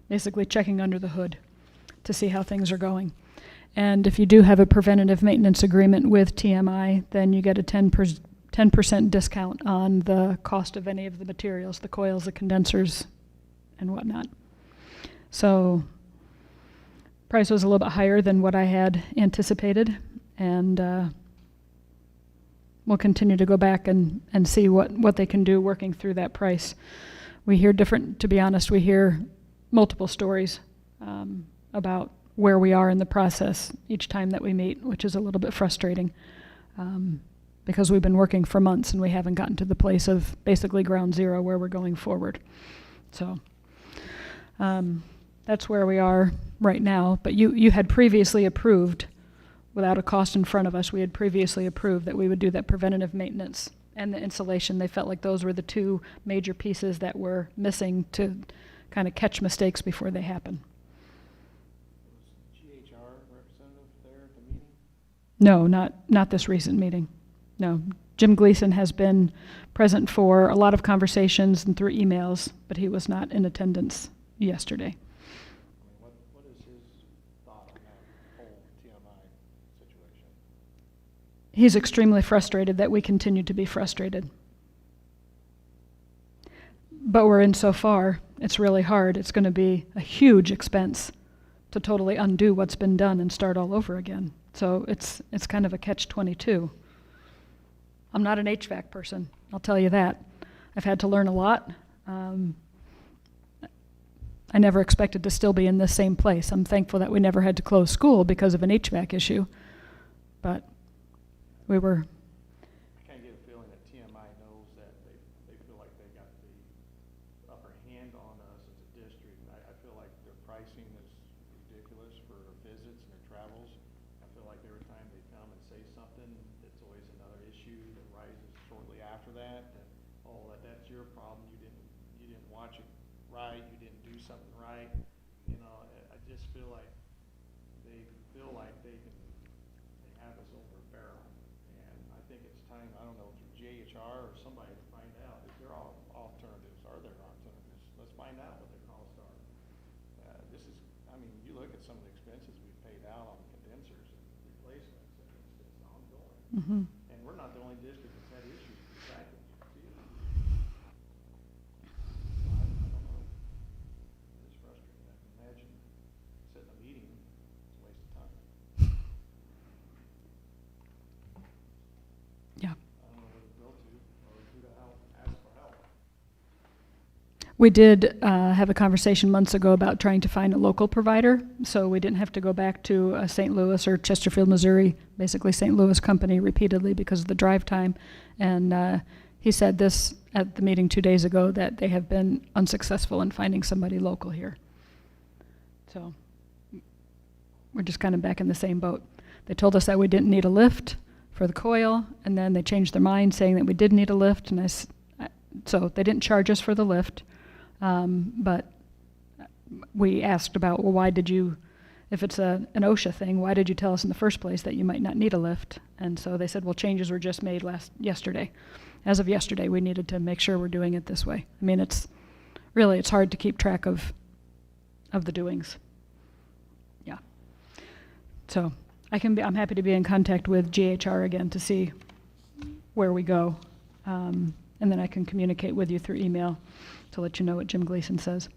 basically checking under the hood to see how things are going. And if you do have a preventative maintenance agreement with TMI, then you get a 10% discount on the cost of any of the materials, the coils, the condensers, and whatnot. So price was a little bit higher than what I had anticipated, and we'll continue to go back and see what they can do working through that price. We hear to be honest, we hear multiple stories about where we are in the process each time that we meet, which is a little bit frustrating because we've been working for months and we haven't gotten to the place of basically ground zero where we're going forward. So that's where we are right now. But you had previously approved, without a cost in front of us, we had previously approved that we would do that preventative maintenance and the insulation. They felt like those were the 2 major pieces that were missing to kind of catch mistakes before they happen. Was GHR representative there at the meeting? No, not this recent meeting. No. Jim Gleason has been present for a lot of conversations and through emails, but he was not in attendance yesterday. What is his thought on that whole TMI situation? He's extremely frustrated that we continue to be frustrated. But we're in so far, it's really hard. It's going to be a huge expense to totally undo what's been done and start all over again. So it's kind of a catch-22. I'm not an HVAC person, I'll tell you that. I've had to learn a lot. I never expected to still be in this same place. I'm thankful that we never had to close school because of an HVAC issue, but we were. I kind of get a feeling that TMI knows that they feel like they got the upper hand on us as a district. I feel like their pricing is ridiculous for visits and their travels. I feel like every time they come and say something, it's always another issue that rises shortly after that. That that's your problem. You didn't watch it right. You didn't do something right. You know, I just feel like they have us over a barrel. And I think it's time, I don't know, through JHR or somebody to find out if there are alternatives. Are there alternatives? Let's find out what their costs are. You look at some of the expenses we've paid out on condensers and replacements, and it's ongoing. Mm-hmm. And we're not the only district that's had issues with tracking. I don't know. It's frustrating. I can imagine sitting in a meeting, it's a waste of time. Yeah. I don't know where to go to or who to ask for help. We did have a conversation months ago about trying to find a local provider, so we didn't have to go back to St. Louis or Chesterfield, Missouri, basically St. Louis company repeatedly because of the drive time. And he said this at the meeting 2 days ago, that they have been unsuccessful in finding somebody local here. So we're just kind of back in the same boat. They told us that we didn't need a lift for the coil, and then they changed their mind saying that we did need a lift, and so they didn't charge us for the lift. But we asked about, well, why did you, if it's an OSHA thing, why did you tell us in the first place that you might not need a lift? And so they said, well, changes were just made yesterday. As of yesterday, we needed to make sure we're doing it this way. I mean, it's hard to keep track of the doings. Yeah. So I'm happy to be in contact with GHR again to see where we go. And then I can communicate with you through email to let you know what Jim Gleason says.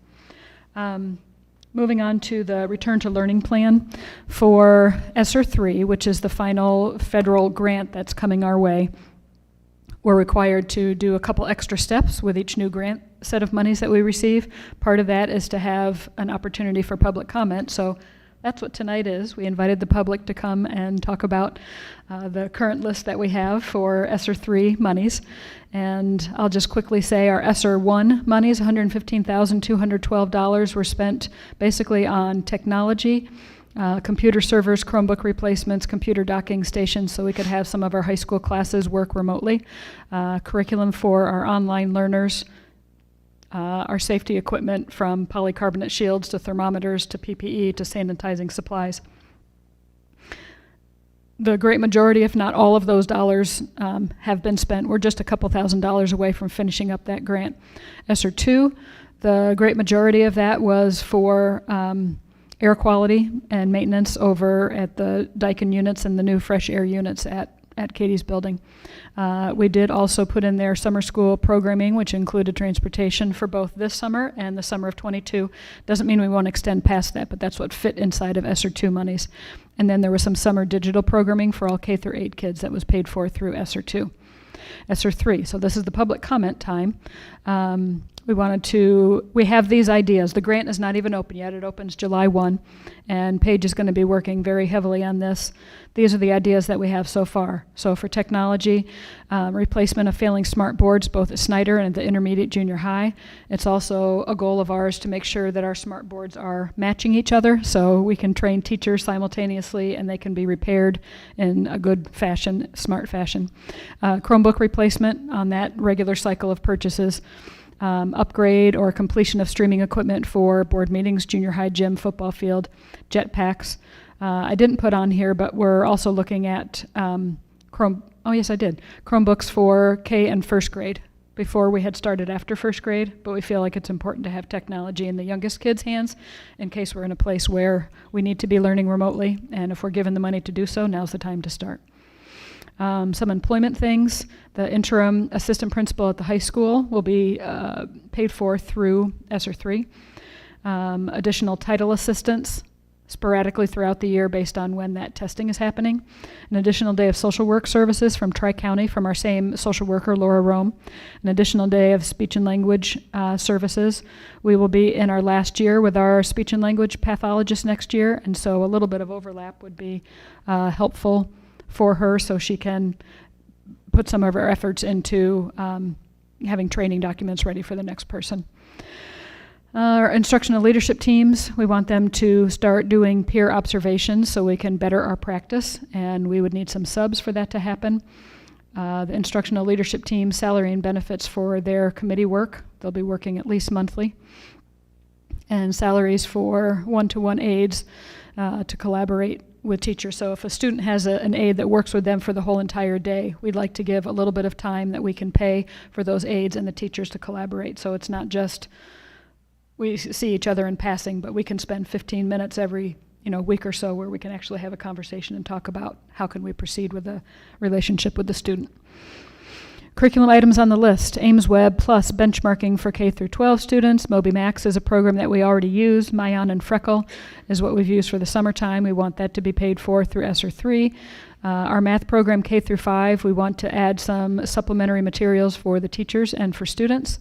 Moving on to the Return to Learning Plan for ESSER 3, which is the final federal grant that's coming our way. We're required to do a couple extra steps with each new grant set of monies that we receive. Part of that is to have an opportunity for public comment. So that's what tonight is. We invited the public to come and talk about the current list that we have for ESSER 3 monies. And I'll just quickly say our ESSER 1 monies, $115,212, were spent basically on technology, computer servers, Chromebook replacements, computer docking stations so we could have some of our high school classes work remotely, curriculum for our online learners, our safety equipment from polycarbonate shields to thermometers to PPE to sanitizing supplies. The great majority, if not all of those dollars, have been spent. We're just a couple $1,000s away from finishing up that grant. ESSER 2, the great majority of that was for air quality and maintenance over at the Daikin units and the new fresh air units at Katie's building. We did also put in there summer school programming, which included transportation for both this summer and the summer of '22. Doesn't mean we won't extend past that, but that's what fit inside of ESSER 2 monies. And then there was some summer digital programming for all K through 8 kids that was paid for through ESSER 2. ESSER 3, so this is the public comment time. We have these ideas. The grant is not even open yet. It opens July 1, and Paige is going to be working very heavily on this. These are the ideas that we have so far. So for technology, replacement of failing smart boards, both at Snyder and at the intermediate junior high. It's also a goal of ours to make sure that our smart boards are matching each other so we can train teachers simultaneously and they can be repaired in a good fashion, smart fashion. Chromebook replacement on that regular cycle of purchases. Upgrade or completion of streaming equipment for board meetings, junior high gym, football field, jetpacks. I didn't put on here, but we're also looking at Chromebooks for K and first grade. Before we had started after first grade, but we feel like it's important to have technology in the youngest kids' hands in case we're in a place where we need to be learning remotely, and if we're given the money to do so, now's the time to start. Some employment things. The interim assistant principal at the high school will be paid for through ESSER 3. Additional title assistants sporadically throughout the year based on when that testing is happening. An additional day of social work services from Tri-County from our same social worker, Laura Rome. An additional day of speech and language services. We will be in our last year with our speech and language pathologist next year, and so a little bit of overlap would be helpful for her so she can put some of her efforts into having training documents ready for the next person. Our instructional leadership teams, we want them to start doing peer observations so we can better our practice, and we would need some subs for that to happen. The instructional leadership team salary and benefits for their committee work. They'll be working at least monthly. And salaries for one-to-one aides to collaborate with teachers. So if a student has an aide that works with them for the whole entire day, we'd like to give a little bit of time that we can pay for those aides and the teachers to collaborate. So it's not just we see each other in passing, but we can spend 15 minutes every week or so where we can actually have a conversation and talk about how can we proceed with the relationship with the student. Curriculum items on the list: Ames Web Plus benchmarking for K through 12 students. Moby Max is a program that we already use. Mayan and Freckle is what we've used for the summertime. We want that to be paid for through ESSER 3. Our math program K through 5, we want to add some supplementary materials for the teachers and for students.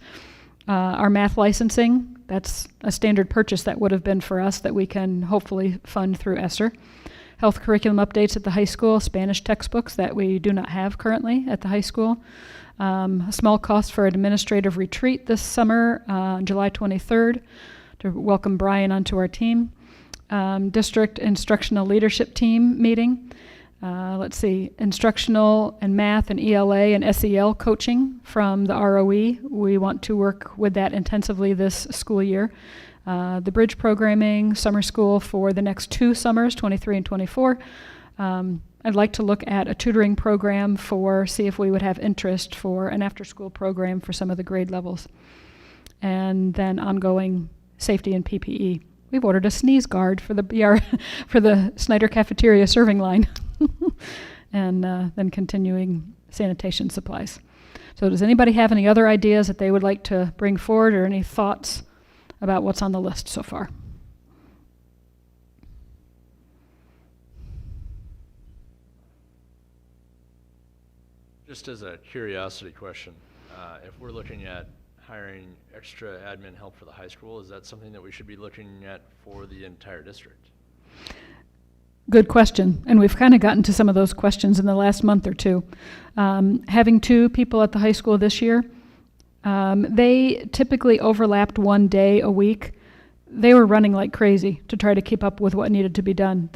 Our math licensing, that's a standard purchase that would have been for us that we can hopefully fund through ESSER. Health curriculum updates at the high school, Spanish textbooks that we do not have currently at the high school. A small cost for an administrative retreat this summer on July 23rd to welcome Brian onto our team. District instructional leadership team meeting. Instructional and math and ELA and SEL coaching from the ROE. We want to work with that intensively this school year. The bridge programming, summer school for the next 2 summers, 23 and 24. I'd like to look at a tutoring program see if we would have interest for an after-school program for some of the grade levels. And then ongoing safety and PPE. We've ordered a sneeze guard for the for the Snyder cafeteria serving line. And then continuing sanitation supplies. So does anybody have any other ideas that they would like to bring forward or any thoughts about what's on the list so far? Just as a curiosity question, if we're looking at hiring extra admin help for the high school, is that something that we should be looking at for the entire district? Good question, and we've kind of gotten to some of those questions in the last month or two. Having 2 people at the high school this year, they typically overlapped 1 day a week. They were running like crazy to try to keep up with what needed to be done.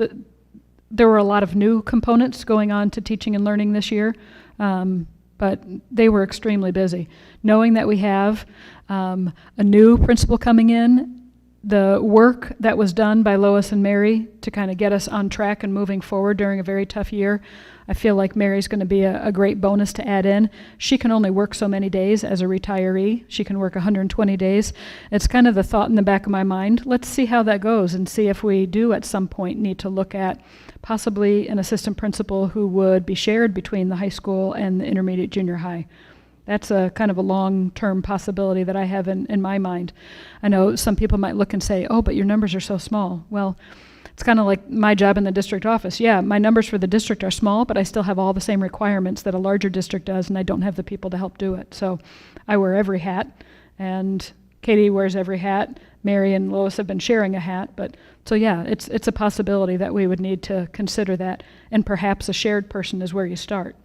There were a lot of new components going on to teaching and learning this year, but they were extremely busy. Knowing that we have a new principal coming in, the work that was done by Lois and Mary to kind of get us on track and moving forward during a very tough year, I feel like Mary's going to be a great bonus to add in. She can only work so many days as a retiree. She can work 120 days. It's kind of the thought in the back of my mind. Let's see how that goes and see if we do at some point need to look at possibly an assistant principal who would be shared between the high school and the intermediate junior high. That's a kind of a long-term possibility that I have in my mind. I know some people might look and say, oh, but your numbers are so small. Well, it's kind of like my job in the district office. Yeah, my numbers for the district are small, but I still have all the same requirements that a larger district does, and I don't have the people to help do it. So I wear every hat, and Katie wears every hat. Mary and Lois have been sharing a hat, but so yeah, it's a possibility that we would need to consider that, and perhaps a shared person is where you start.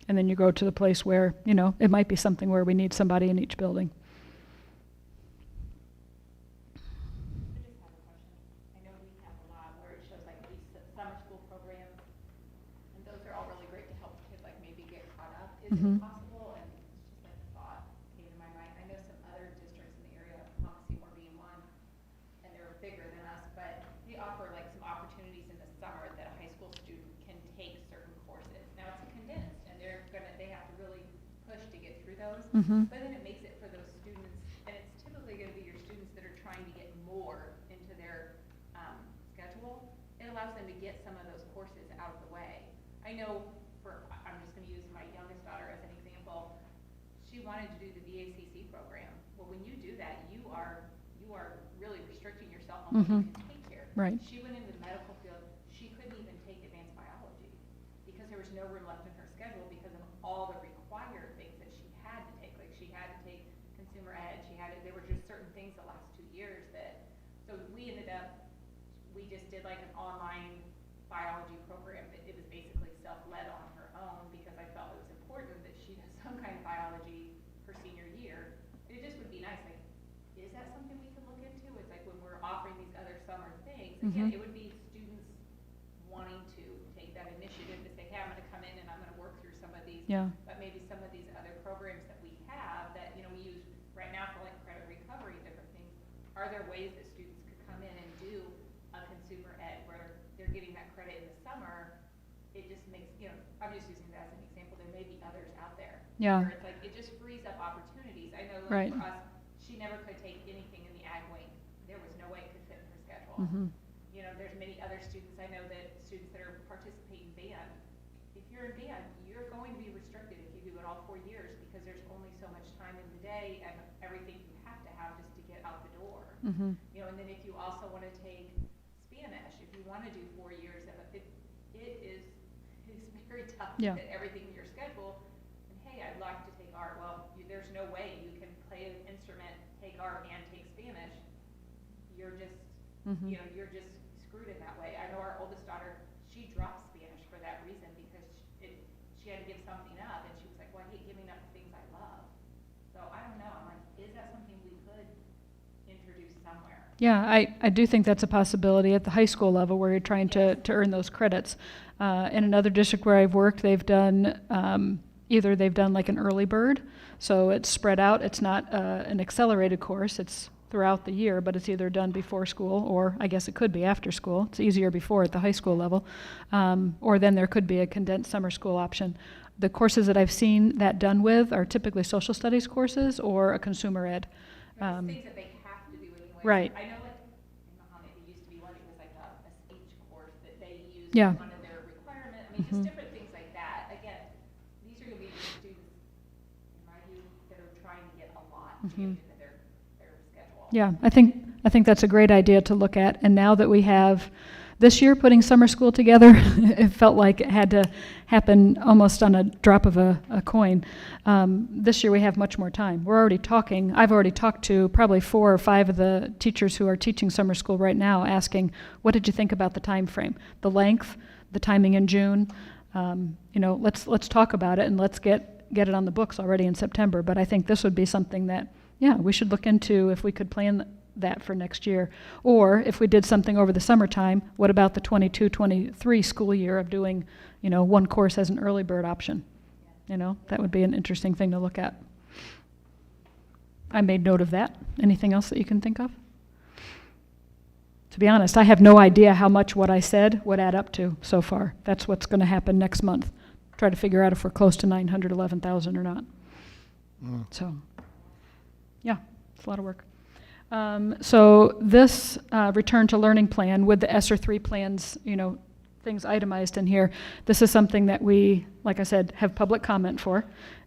And then you go to the place where, it might be something where we need somebody in each building. I just have a question. I know we have a lot where it shows like these summer school programs, and those are all really great to help kids like maybe get caught up. Is it possible, and it's just like a thought came to my mind, I know some other districts in the area, Montessemore being one, and they're bigger than us, but they offer like some opportunities in the summer that a high school student can take certain courses. Now it's condensed, and they have to really push to get through those, but then it makes it for those students, and it's typically going to be your students that are trying to get more into their schedule. It allows them to get some of those courses out of the way. I know I'm just going to use my youngest daughter as an example. She wanted to do the VACC program. Well, when you do that, you are really restricting yourself on what you can take here. Right. She went into the medical field. She couldn't even take advanced biology because there was no room left in her schedule because of all the required things that she had to take. Like she had to take consumer ed. There were just certain things the last 2 years so we just did like an online biology program. It was basically self-led on her own because I felt it was important that she does some kind of biology her senior year. It just would be nice, like, is that something we could look into? It's like when we're offering these other summer things, again, it would be students wanting to take that initiative to say, hey, I'm going to come in and I'm going to work through some of these, but maybe some of these other programs that we have that, we use right now for like credit recovery and different things. Are there ways that students could come in and do a consumer ed where they're getting that credit in the summer? It just makes, I'm just using that as an example. There may be others out there. Yeah. Where it's like, it just frees up opportunities. I know like for us, she never could take anything in the ag wing. There was no way it could fit in her schedule. There's many other students. I know that students that are participating in band, if you're in band, you're going to be restricted if you do it all 4 years because there's only so much time in the day and everything you have to have just to get out the door. And then if you also want to take Spanish, if you want to do 4 years of it, it's very tough to fit everything in your schedule. And hey, I'd like to take art. Well, there's no way you can play an instrument, take art and take Spanish, you're just, Mhm. you know, you're just screwed in that way. I know our oldest daughter, she dropped Spanish for that reason because she had to give something up, and she was like, well, I hate giving up the things I love. So I don't know, I'm like, is that something we could introduce somewhere? Yeah, I do think that's a possibility at the high school level where you're trying to earn those credits. In another district where I've worked, they've done, either they've done like an early bird, so it's spread out. It's not an accelerated course, it's throughout the year, but it's either done before school, or I guess it could be after school. It's easier before at the high school level. Or then there could be a condensed summer school option. The courses that I've seen that done with are typically social studies courses or a consumer ed. There's things that they have to do anyway. Right. I know like in Muhammad, it used to be one, it was like a speech course that they used Yeah. as one of their requirements. I mean, just different things like that. Again, these are gonna be students, in my view, that are trying to get a lot to get into their schedule. Yeah, I think that's a great idea to look at. And now that we have this year putting summer school together, it felt like it had to happen almost on a drop of a coin. This year we have much more time. We're already talking. I've already talked to probably 4 or 5 of the teachers who are teaching summer school right now, asking, what did you think about the time frame, the length, the timing in June? You know, let's talk about it and let's get it on the books already in September. But I think this would be something that, yeah, we should look into if we could plan that for next year. Or if we did something over the summertime, what about the 22-23 school year of doing, you know, one course as an early bird option? You know, that would be an interesting thing to look at. I made note of that. Anything else that you can think of? To be honest, I have no idea how much what I said would add up to so far. That's what's going to happen next month. Try to figure out if we're close to 911,000 or not. So, yeah, it's a lot of work. So this return to learning plan with the ESSER 3 plans, you know, things itemized in here, this is something that we, like I said, have public comment for.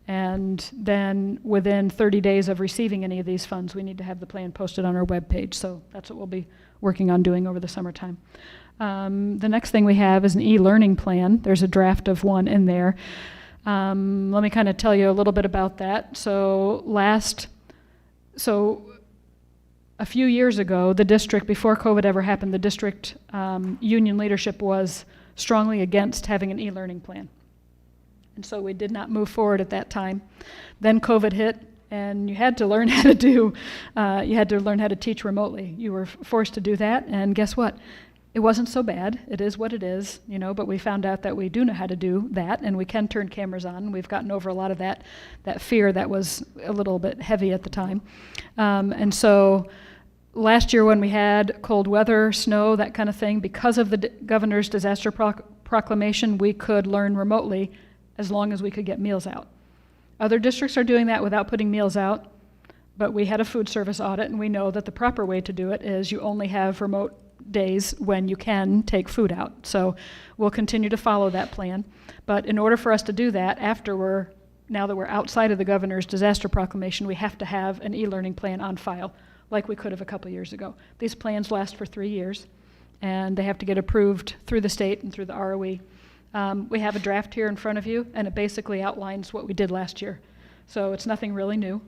And then within 30 days of receiving any of these funds, we need to have the plan posted on our webpage. So that's what we'll be working on doing over the summertime. The next thing we have is an e-learning plan. There's a draft of one in there. Let me kind of tell you a little bit about that. So a few years ago, the district, before COVID ever happened, the district union leadership was strongly against having an e-learning plan. And so we did not move forward at that time. Then COVID hit, and you had to learn how to teach remotely. You were forced to do that, and guess what? It wasn't so bad. It is what it is, you know, but we found out that we do know how to do that, and we can turn cameras on. We've gotten over a lot of that fear that was a little bit heavy at the time. And so last year when we had cold weather, snow, that kind of thing, because of the governor's disaster proclamation, we could learn remotely as long as we could get meals out. Other districts are doing that without putting meals out, but we had a food service audit, and we know that the proper way to do it is you only have remote days when you can take food out. So we'll continue to follow that plan. But in order for us to do that, now that we're outside of the governor's disaster proclamation, we have to have an e-learning plan on file, like we could have a couple years ago. These plans last for 3 years, and they have to get approved through the state and through the ROE. We have a draft here in front of you, and it basically outlines what we did last year. So it's nothing really new.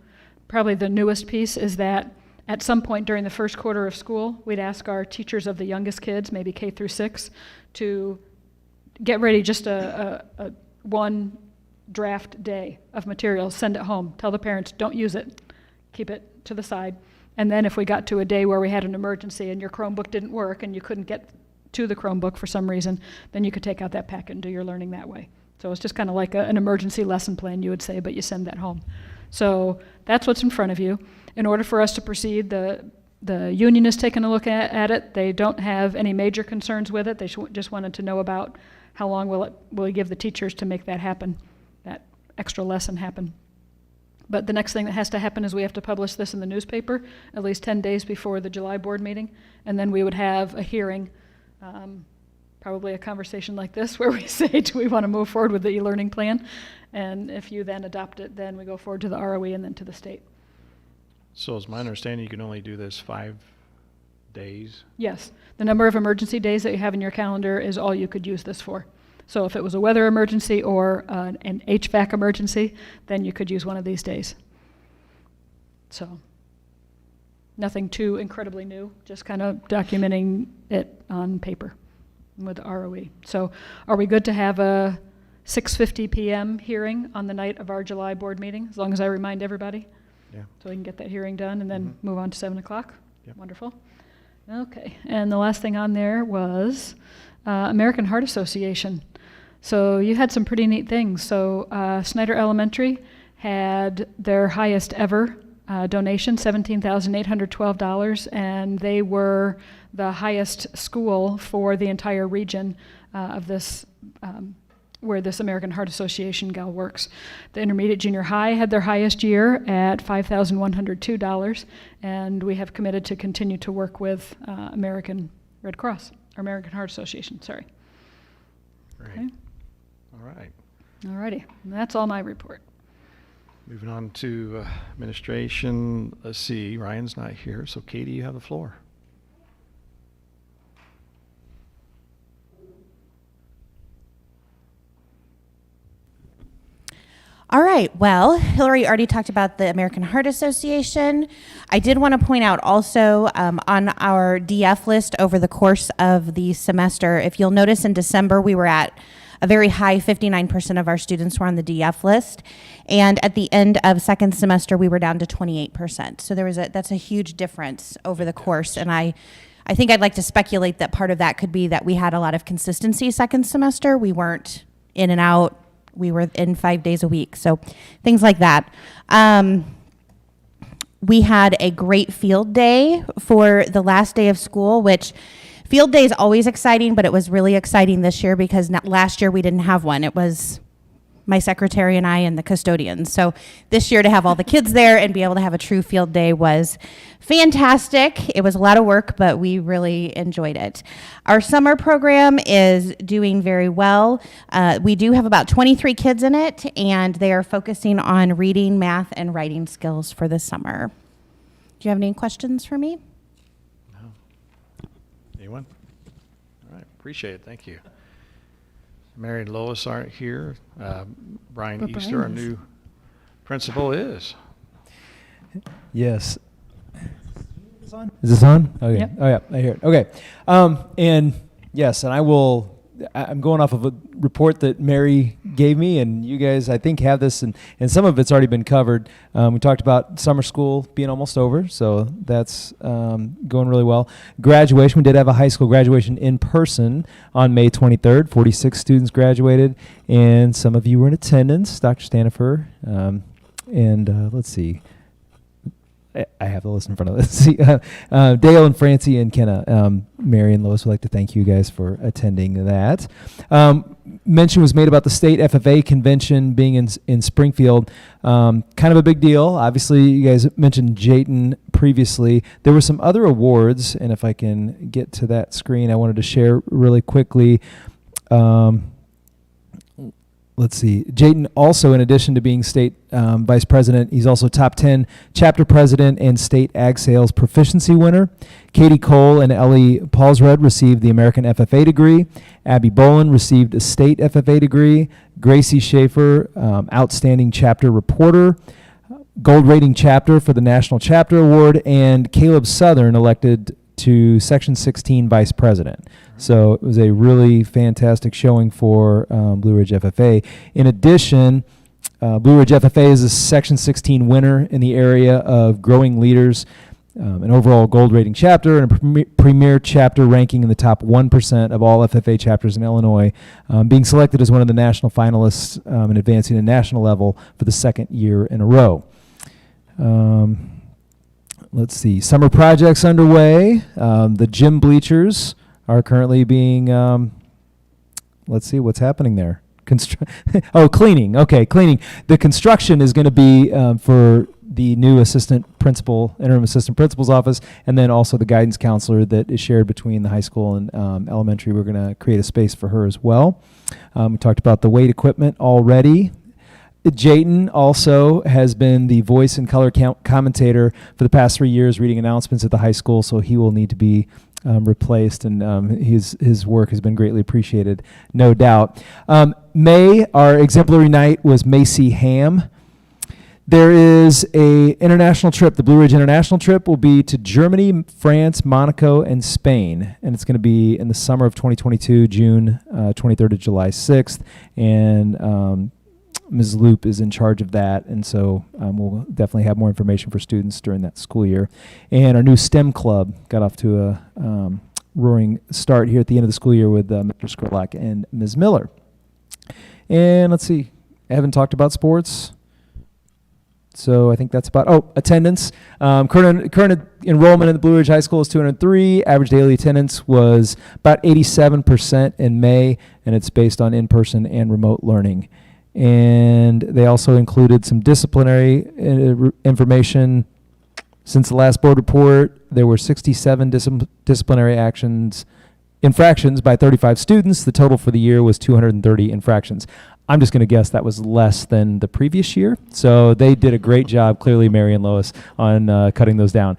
Probably the newest piece is that at some point during the first quarter of school, we'd ask our teachers of the youngest kids, maybe K through 6, to get ready just a one draft day of materials, send it home, tell the parents, don't use it, keep it to the side. And then if we got to a day where we had an emergency and your Chromebook didn't work and you couldn't get to the Chromebook for some reason, then you could take out that packet and do your learning that way. So it's just kind of like an emergency lesson plan, you would say, but you send that home. So that's what's in front of you. In order for us to proceed, the union is taking a look at it. They don't have any major concerns with it. They just wanted to know about how long will it give the teachers to make that happen, that extra lesson happen. But the next thing that has to happen is we have to publish this in the newspaper at least 10 days before the July board meeting, and then we would have a hearing, probably a conversation like this where we say, do we want to move forward with the e-learning plan? And if you then adopt it, then we go forward to the ROE and then to the state. So is my understanding you can only do this 5 days? Yes. The number of emergency days that you have in your calendar is all you could use this for. So if it was a weather emergency or an HVAC emergency, then you could use one of these days. So Nothing too incredibly new, just kind of documenting it on paper with ROE. So are we good to have a 6:50 PM hearing on the night of our July board meeting, as long as I remind everybody? Yeah. So we can get that hearing done and then move on to 7 o'clock? Yep. Wonderful. Okay, and the last thing on there was American Heart Association. So you had some pretty neat things. So Snyder Elementary had their highest ever donation, $17,812, and they were the highest school for the entire region of this, where this American Heart Association gal works. The intermediate junior high had their highest year at $5,102, and we have committed to continue to work with American Red Cross, or American Heart Association, sorry. Great. Okay. All right. Alrighty, and that's all my report. Moving on to administration. Let's see, Ryan's not here, so Katie, you have the floor. All right, well, Hillary already talked about the American Heart Association. I did want to point out also on our DF list over the course of the semester, if you'll notice in December, we were at a very high 59% of our students were on the DF list. And at the end of second semester, we were down to 28%. So that's a huge difference over the course. And I think I'd like to speculate that part of that could be that we had a lot of consistency second semester. We weren't in and out. We were in 5 days a week. So things like that. We had a great field day for the last day of school, which field day is always exciting, but it was really exciting this year because last year we didn't have one. It was my secretary and I and the custodians. So this year to have all the kids there and be able to have a true field day was fantastic. It was a lot of work, but we really enjoyed it. Our summer program is doing very well. We do have about 23 kids in it, and they are focusing on reading, math, and writing skills for the summer. Do you have any questions for me? No. Anyone? All right, appreciate it, thank you. Mary and Lois aren't here. Brian But Easter, our Brian is. new principal, is. Yes. Is this on? Okay. Yep. Oh yeah, I hear it. Okay. And yes, and I'm going off of a report that Mary gave me, and you guys, I think, have this, and some of it's already been covered. We talked about summer school being almost over, so that's going really well. Graduation, we did have a high school graduation in person on May 23rd. 46 students graduated, and some of you were in attendance, Dr. Stanifer, and let's see. I have the list in front of us. Dale and Francie and Kenna, Mary and Lois would like to thank you guys for attending that. Mention was made about the state FFA convention being in Springfield. Kind of a big deal. Obviously, you guys mentioned Jayton previously. There were some other awards, and if I can get to that screen, I wanted to share really quickly. Let's see. Jayton also, in addition to being state vice president, he's also top 10 chapter president and state ag sales proficiency winner. Katie Cole and Ellie Paulsred received the American FFA degree. Abby Bolin received a state FFA degree. Gracie Schaefer, outstanding chapter reporter. Gold rating chapter for the National Chapter Award. And Caleb Southern elected to Section 16 vice president. So it was a really fantastic showing for Blue Ridge FFA. In addition, Blue Ridge FFA is a Section 16 winner in the area of growing leaders, an overall gold rating chapter, and a premier chapter ranking in the top 1% of all FFA chapters in Illinois, being selected as one of the national finalists and advancing to national level for the second year in a row. Let's see, summer projects underway. The gym bleachers are currently being, let's see what's happening there. Cleaning. Okay, cleaning. The construction is going to be for the new interim assistant principal's office, and then also the guidance counselor that is shared between the high school and elementary. We're going to create a space for her as well. We talked about the weight equipment already. Jayton also has been the voice and color commentator for the past 3 years, reading announcements at the high school, so he will need to be replaced, and his work has been greatly appreciated, no doubt. May, our exemplary night was Macy Ham. There is a international trip. The Blue Ridge International trip will be to Germany, France, Monaco, and Spain. And it's going to be in the summer of 2022, June 23rd to July 6th. And Ms. Loop is in charge of that. And so we'll definitely have more information for students during that school year. And our new STEM club got off to a roaring start here at the end of the school year with Mr. Skrlak and Ms. Miller. And let's see. I haven't talked about sports. So I think that's about, attendance. Current enrollment in the Blue Ridge High School is 203. Average daily attendance was about 87% in May, and it's based on in-person and remote learning. And they also included some disciplinary information. Since the last board report, there were 67 disciplinary infractions by 35 students. The total for the year was 230 infractions. I'm just going to guess that was less than the previous year. So they did a great job, clearly, Mary and Lois, on cutting those down.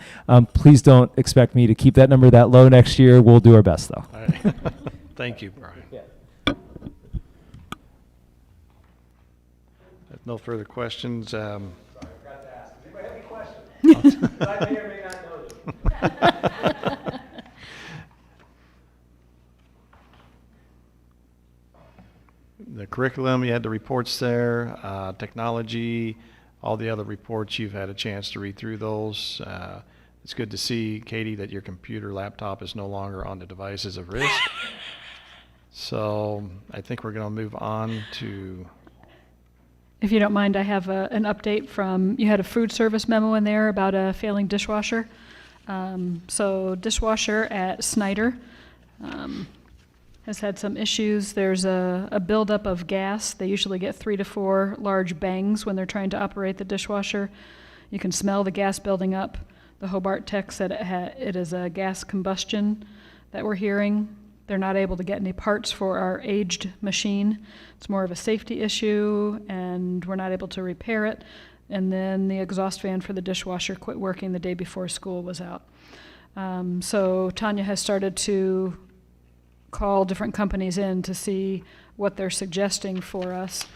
Please don't expect me to keep that number that low next year. We'll do our best, though. All right. Thank you, Brian. Yeah. If no further questions. Sorry, I forgot to ask. Does anybody have any questions? I may or may not know them. The curriculum, you had the reports there, technology, all the other reports, you've had a chance to read through those. It's good to see, Katie, that your computer laptop is no longer on the devices of risk. So I think we're going to move on to... If you don't mind, I have an update from, you had a food service memo in there about a failing dishwasher. So dishwasher at Snyder has had some issues. There's a buildup of gas. They usually get 3 to 4 large bangs when they're trying to operate the dishwasher. You can smell the gas building up. The Hobart tech said it is a gas combustion that we're hearing. They're not able to get any parts for our aged machine. It's more of a safety issue, and we're not able to repair it. And then the exhaust fan for the dishwasher quit working the day before school was out. So Tanya has started to call different companies in to see what they're suggesting for us.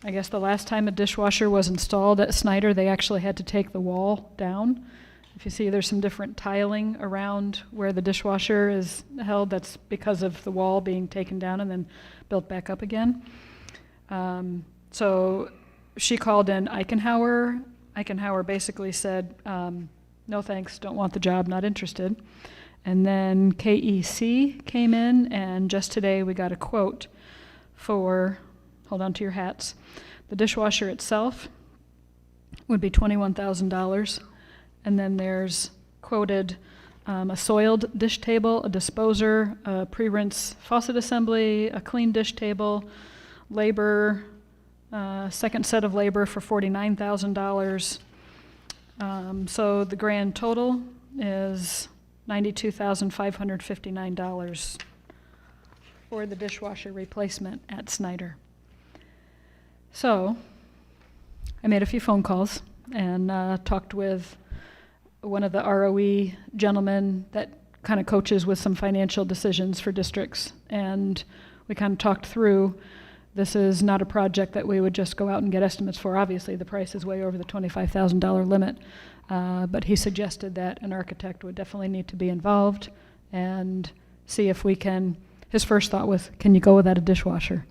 I guess the last time a dishwasher was installed at Snyder, they actually had to take the wall down. If you see, there's some different tiling around where the dishwasher is held. That's because of the wall being taken down and then built back up again. So she called in Eichenhauer. Eichenhauer basically said, no thanks, don't want the job, not interested. And then KEC came in, and just today we got a quote for, hold on to your hats, the dishwasher itself would be $21,000. And then there's quoted a soiled dish table, a disposer, a pre-rinse faucet assembly, a clean dish table, labor, second set of labor for $49,000. So the grand total is $92,559 for the dishwasher replacement at Snyder. So I made a few phone calls and talked with one of the ROE gentlemen that kind of coaches with some financial decisions for districts. And we kind of talked through, this is not a project that we would just go out and get estimates for. Obviously, the price is way over the $25,000 limit. But he suggested that an architect would definitely need to be involved and see if we can, his first thought was, can you go without a dishwasher?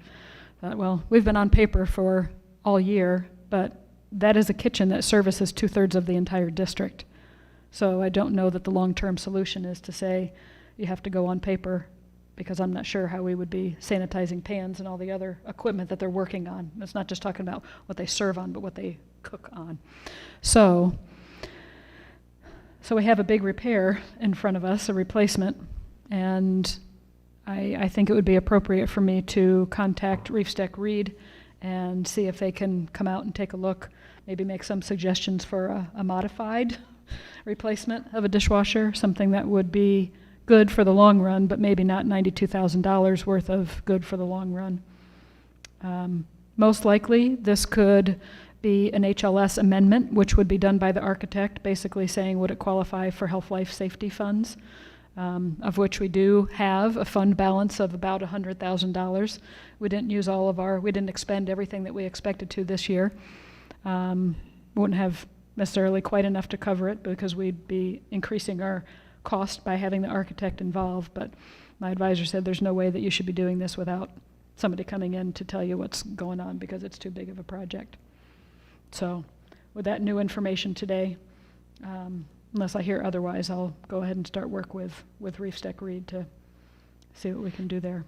Well, we've been on paper for all year, but that is a kitchen that services 2/3 of the entire district. So I don't know that the long-term solution is to say you have to go on paper, because I'm not sure how we would be sanitizing pans and all the other equipment that they're working on. It's not just talking about what they serve on, but what they cook on. So we have a big repair in front of us, a replacement, and I think it would be appropriate for me to contact Reef Stack Reed and see if they can come out and take a look, maybe make some suggestions for a modified replacement of a dishwasher, something that would be good for the long run, but maybe not $92,000 worth of good for the long run. Most likely, this could be an HLS amendment, which would be done by the architect, basically saying, would it qualify for health, life, safety funds, of which we do have a fund balance of about $100,000. We didn't use all of we didn't expend everything that we expected to this year. wouldn't have necessarily quite enough to cover it because we'd be increasing our cost by having the architect involved. But my advisor said there's no way that you should be doing this without somebody coming in to tell you what's going on because it's too big of a project. So with that new information today, unless I hear otherwise, I'll go ahead and start work with Reef Stack Reed to see what we can do there.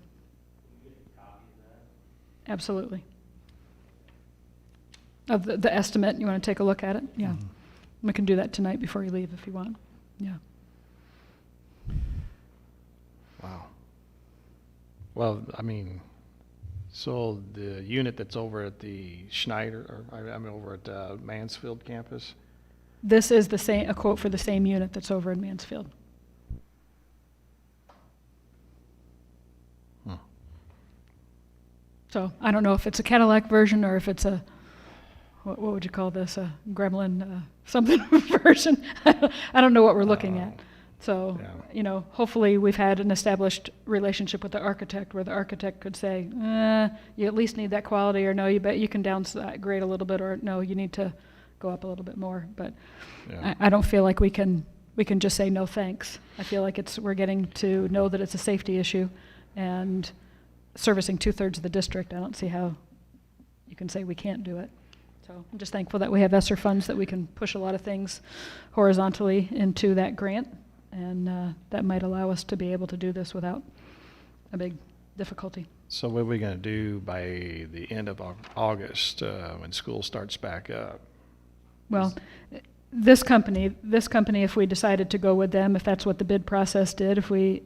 Absolutely. Of the estimate, you want to take a look at it? Yeah. We can do that tonight before you leave if you want. Yeah. Wow. Well, I mean, so the unit that's over at the Schneider, or I mean over at Mansfield campus, This is a quote for the same unit that's over in Mansfield. Hmm. So I don't know if it's a Cadillac version or if it's a, what would you call this, a Gremlin something version. I don't know what we're looking at. So, Yeah. you know, hopefully we've had an established relationship with the architect where the architect could say, you at least need that quality, or no, you bet you can downgrade a little bit, or no, you need to go up a little bit more. But Yeah. I don't feel like we can just say no thanks. I feel like we're getting to know that it's a safety issue, and servicing 2/3 of the district, I don't see how you can say we can't do it. So I'm just thankful that we have ESSER funds that we can push a lot of things horizontally into that grant, and that might allow us to be able to do this without a big difficulty. So what are we going to do by the end of August when school starts back up? Well, this company, if we decided to go with them, if that's what the bid process did, if we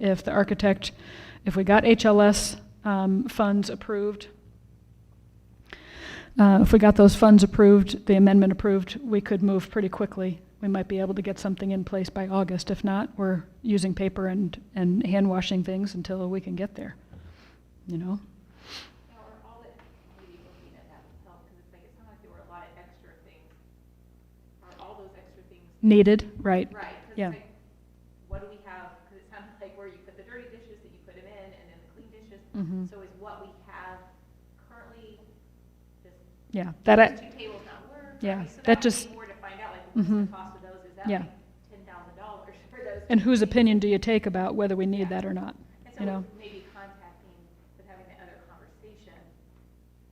got HLS funds approved, if we got those funds approved, the amendment approved, we could move pretty quickly. We might be able to get something in place by August. If not, we're using paper and hand washing things until we can get there, you know? Now, are all that, maybe looking at that would help, because it's like, it sounded like there were a lot of extra things. Are all those extra things? Needed, right? Right, because Yeah. it's like, what do we have, because it sounded like where you put the dirty dishes that you put them in, and then the clean dishes. Mhm. So is what we have currently just, Yeah, those two tables not work? yeah, So that would just- be more to find out, like, what's Mhm. the cost of those? Is that Yeah. like $10,000 for those? And two whose things? opinion do you take about whether we need Yeah. that or not? And so You know? maybe contacting, with having the other conversation,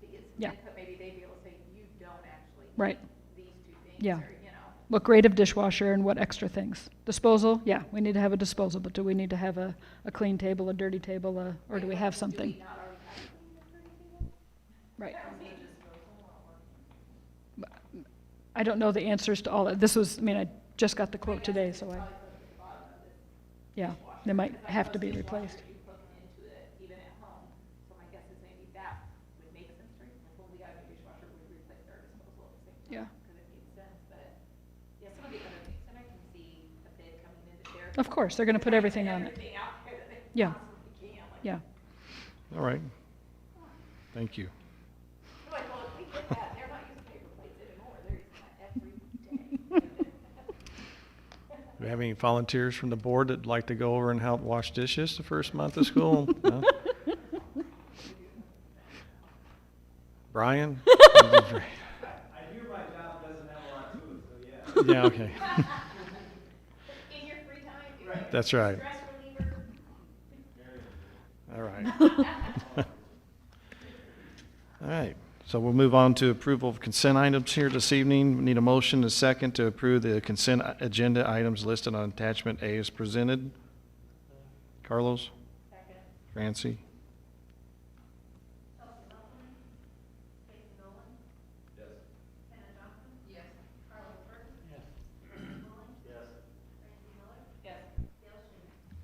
to get some Yeah. input, maybe they'd be able to say, you don't actually Right. need these two things, Yeah. or, you know. What grade of dishwasher and what extra things? Disposal, yeah, we need to have a disposal, but do we need to have a clean table, a dirty table, or do we have Do something? we not already have a clean and dirty table? Right. That would be just- I don't know the answers to all that. This was, I mean, I just got the quote today, so yeah, they might have to be replaced. You hook into it even at home, so my guess is maybe that would make sense, right? Like, when we got a new dishwasher, we replaced our disposal at the same time. Yeah. Because it made sense, but, yeah, some of the other things, and I can see a bid coming in that they're. Of course, they're gonna put everything on it. Everything out there that they Yeah. possibly can, like, Yeah, All right. Thank you. they're like, well, if we get that, they're not using paper plates anymore, they're using that every day. Do we have any volunteers from the board that'd like to go over and help wash dishes the first month of school? No? Brian? I hear my job doesn't have a lot to it, so yeah. Yeah, okay. In your free time, if you're That's right. stress reliever. All right. All right, so we'll move on to approval of consent items here this evening. We need a motion, a second, to approve the consent agenda items listed on attachment A as presented. Carlos? Second. Francie?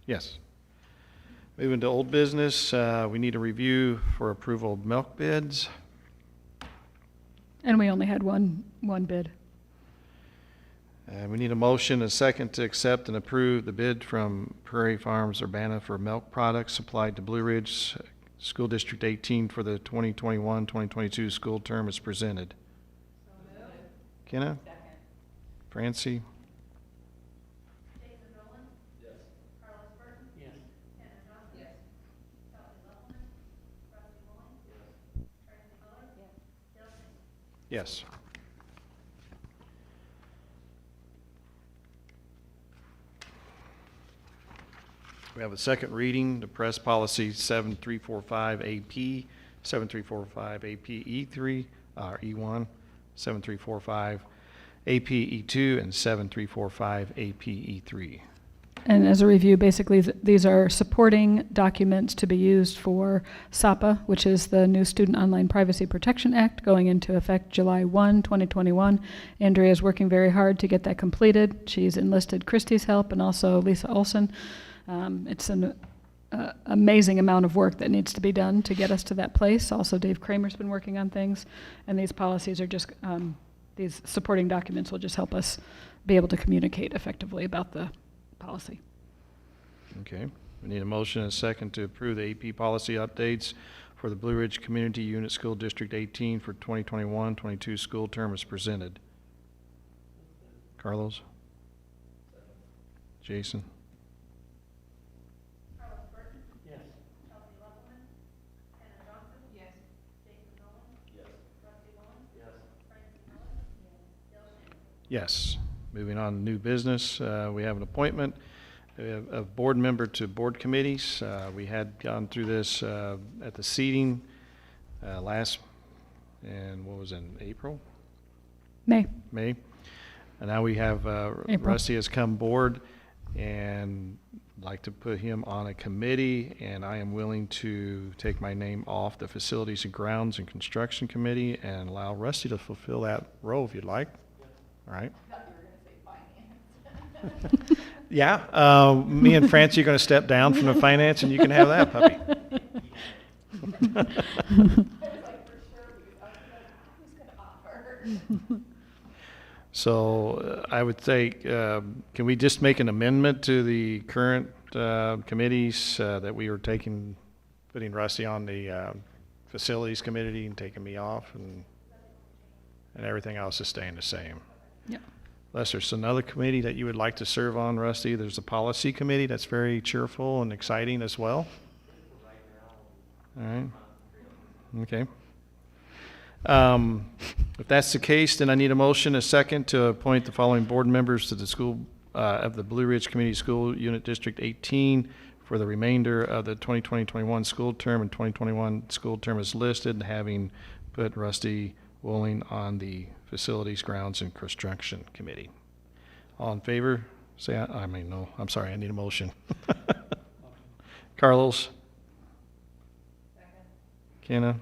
Yes. Moving to old business, we need a review for approval of milk bids. and we only had one bid. We need a motion, a second, to accept and approve the bid from Prairie Farms Urbana for milk products supplied to Blue Ridge School District 18 for the 2021-2022 school term as presented. Kenna? Second. Francie? Yes. We have a second reading, the press policy 7345 AP, 7345 AP E3, E1, 7345 AP E2, and 7345 AP E3. And as a review, basically, these are supporting documents to be used for SAPA, which is the new Student Online Privacy Protection Act, going into effect July 1, 2021. Andrea is working very hard to get that completed. She's enlisted Christy's help and also Lisa Olson. It's an amazing amount of work that needs to be done to get us to that place. Also, Dave Kramer's been working on things, and these policies are just, these supporting documents will just help us be able to communicate effectively about the policy. Okay, we need a motion and a second to approve the AP policy updates for the Blue Ridge Community Unit School District 18 for 2021-22 school term as presented. Carlos? Jason? Yes. Moving on to new business, we have an appointment of board member to board committees. We had gone through this at the seating last, and what was it, in April? May. May. And now we have April. Rusty has come board, and like to put him on a committee, and I am willing to take my name off the Facilities and Grounds and Construction Committee and allow Rusty to fulfill that role if you'd like. All right. Yeah, me and Francie are going to step down from the finance, and you can have that puppy. So I would say, can we just make an amendment to the current committees that we were putting Rusty on the facilities committee and taking me off, and everything else is staying the same? Yep. Unless there's another committee that you would like to serve on, Rusty. There's a policy committee that's very cheerful and exciting as well. All right. Okay. If that's the case, then I need a motion, a second, to appoint the following board members to the school of the Blue Ridge Community School Unit District 18 for the remainder of the 2020-21 school term, and 2021 school term is listed, and having put Rusty Wooling on the Facilities, Grounds, and Construction Committee. All in favor? Say aye. No, I'm sorry, I need a motion. Carlos? Second. Kenna?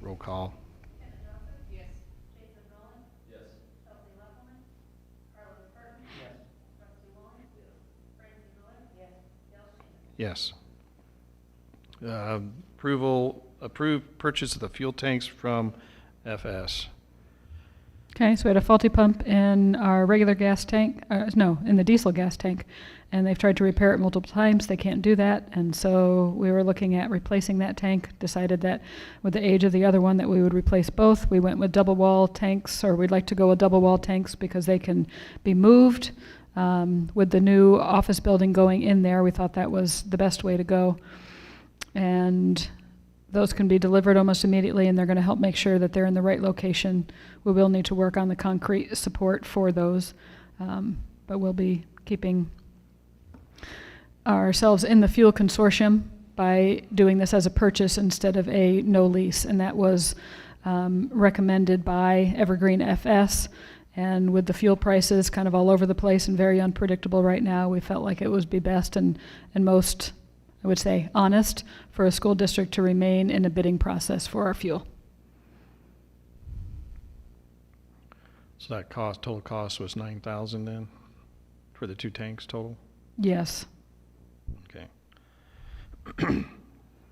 Roll call. Yes. Approve purchase of the fuel tanks from FS. Okay, so we had a faulty pump in our regular gas tank, in the diesel gas tank, and they've tried to repair it multiple times. They can't do that, and so we were looking at replacing that tank, decided that with the age of the other one that we would replace both. We went with double wall tanks, or we'd like to go with double wall tanks because they can be moved. With the new office building going in there, we thought that was the best way to go. And those can be delivered almost immediately, and they're going to help make sure that they're in the right location. We will need to work on the concrete support for those, but we'll be keeping ourselves in the fuel consortium by doing this as a purchase instead of a no lease, and that was recommended by Evergreen FS. And with the fuel prices kind of all over the place and very unpredictable right now, we felt like it would be best and most, I would say, honest for a school district to remain in a bidding process for our fuel. So that total cost was $9,000 then for the two tanks total? Yes. Okay.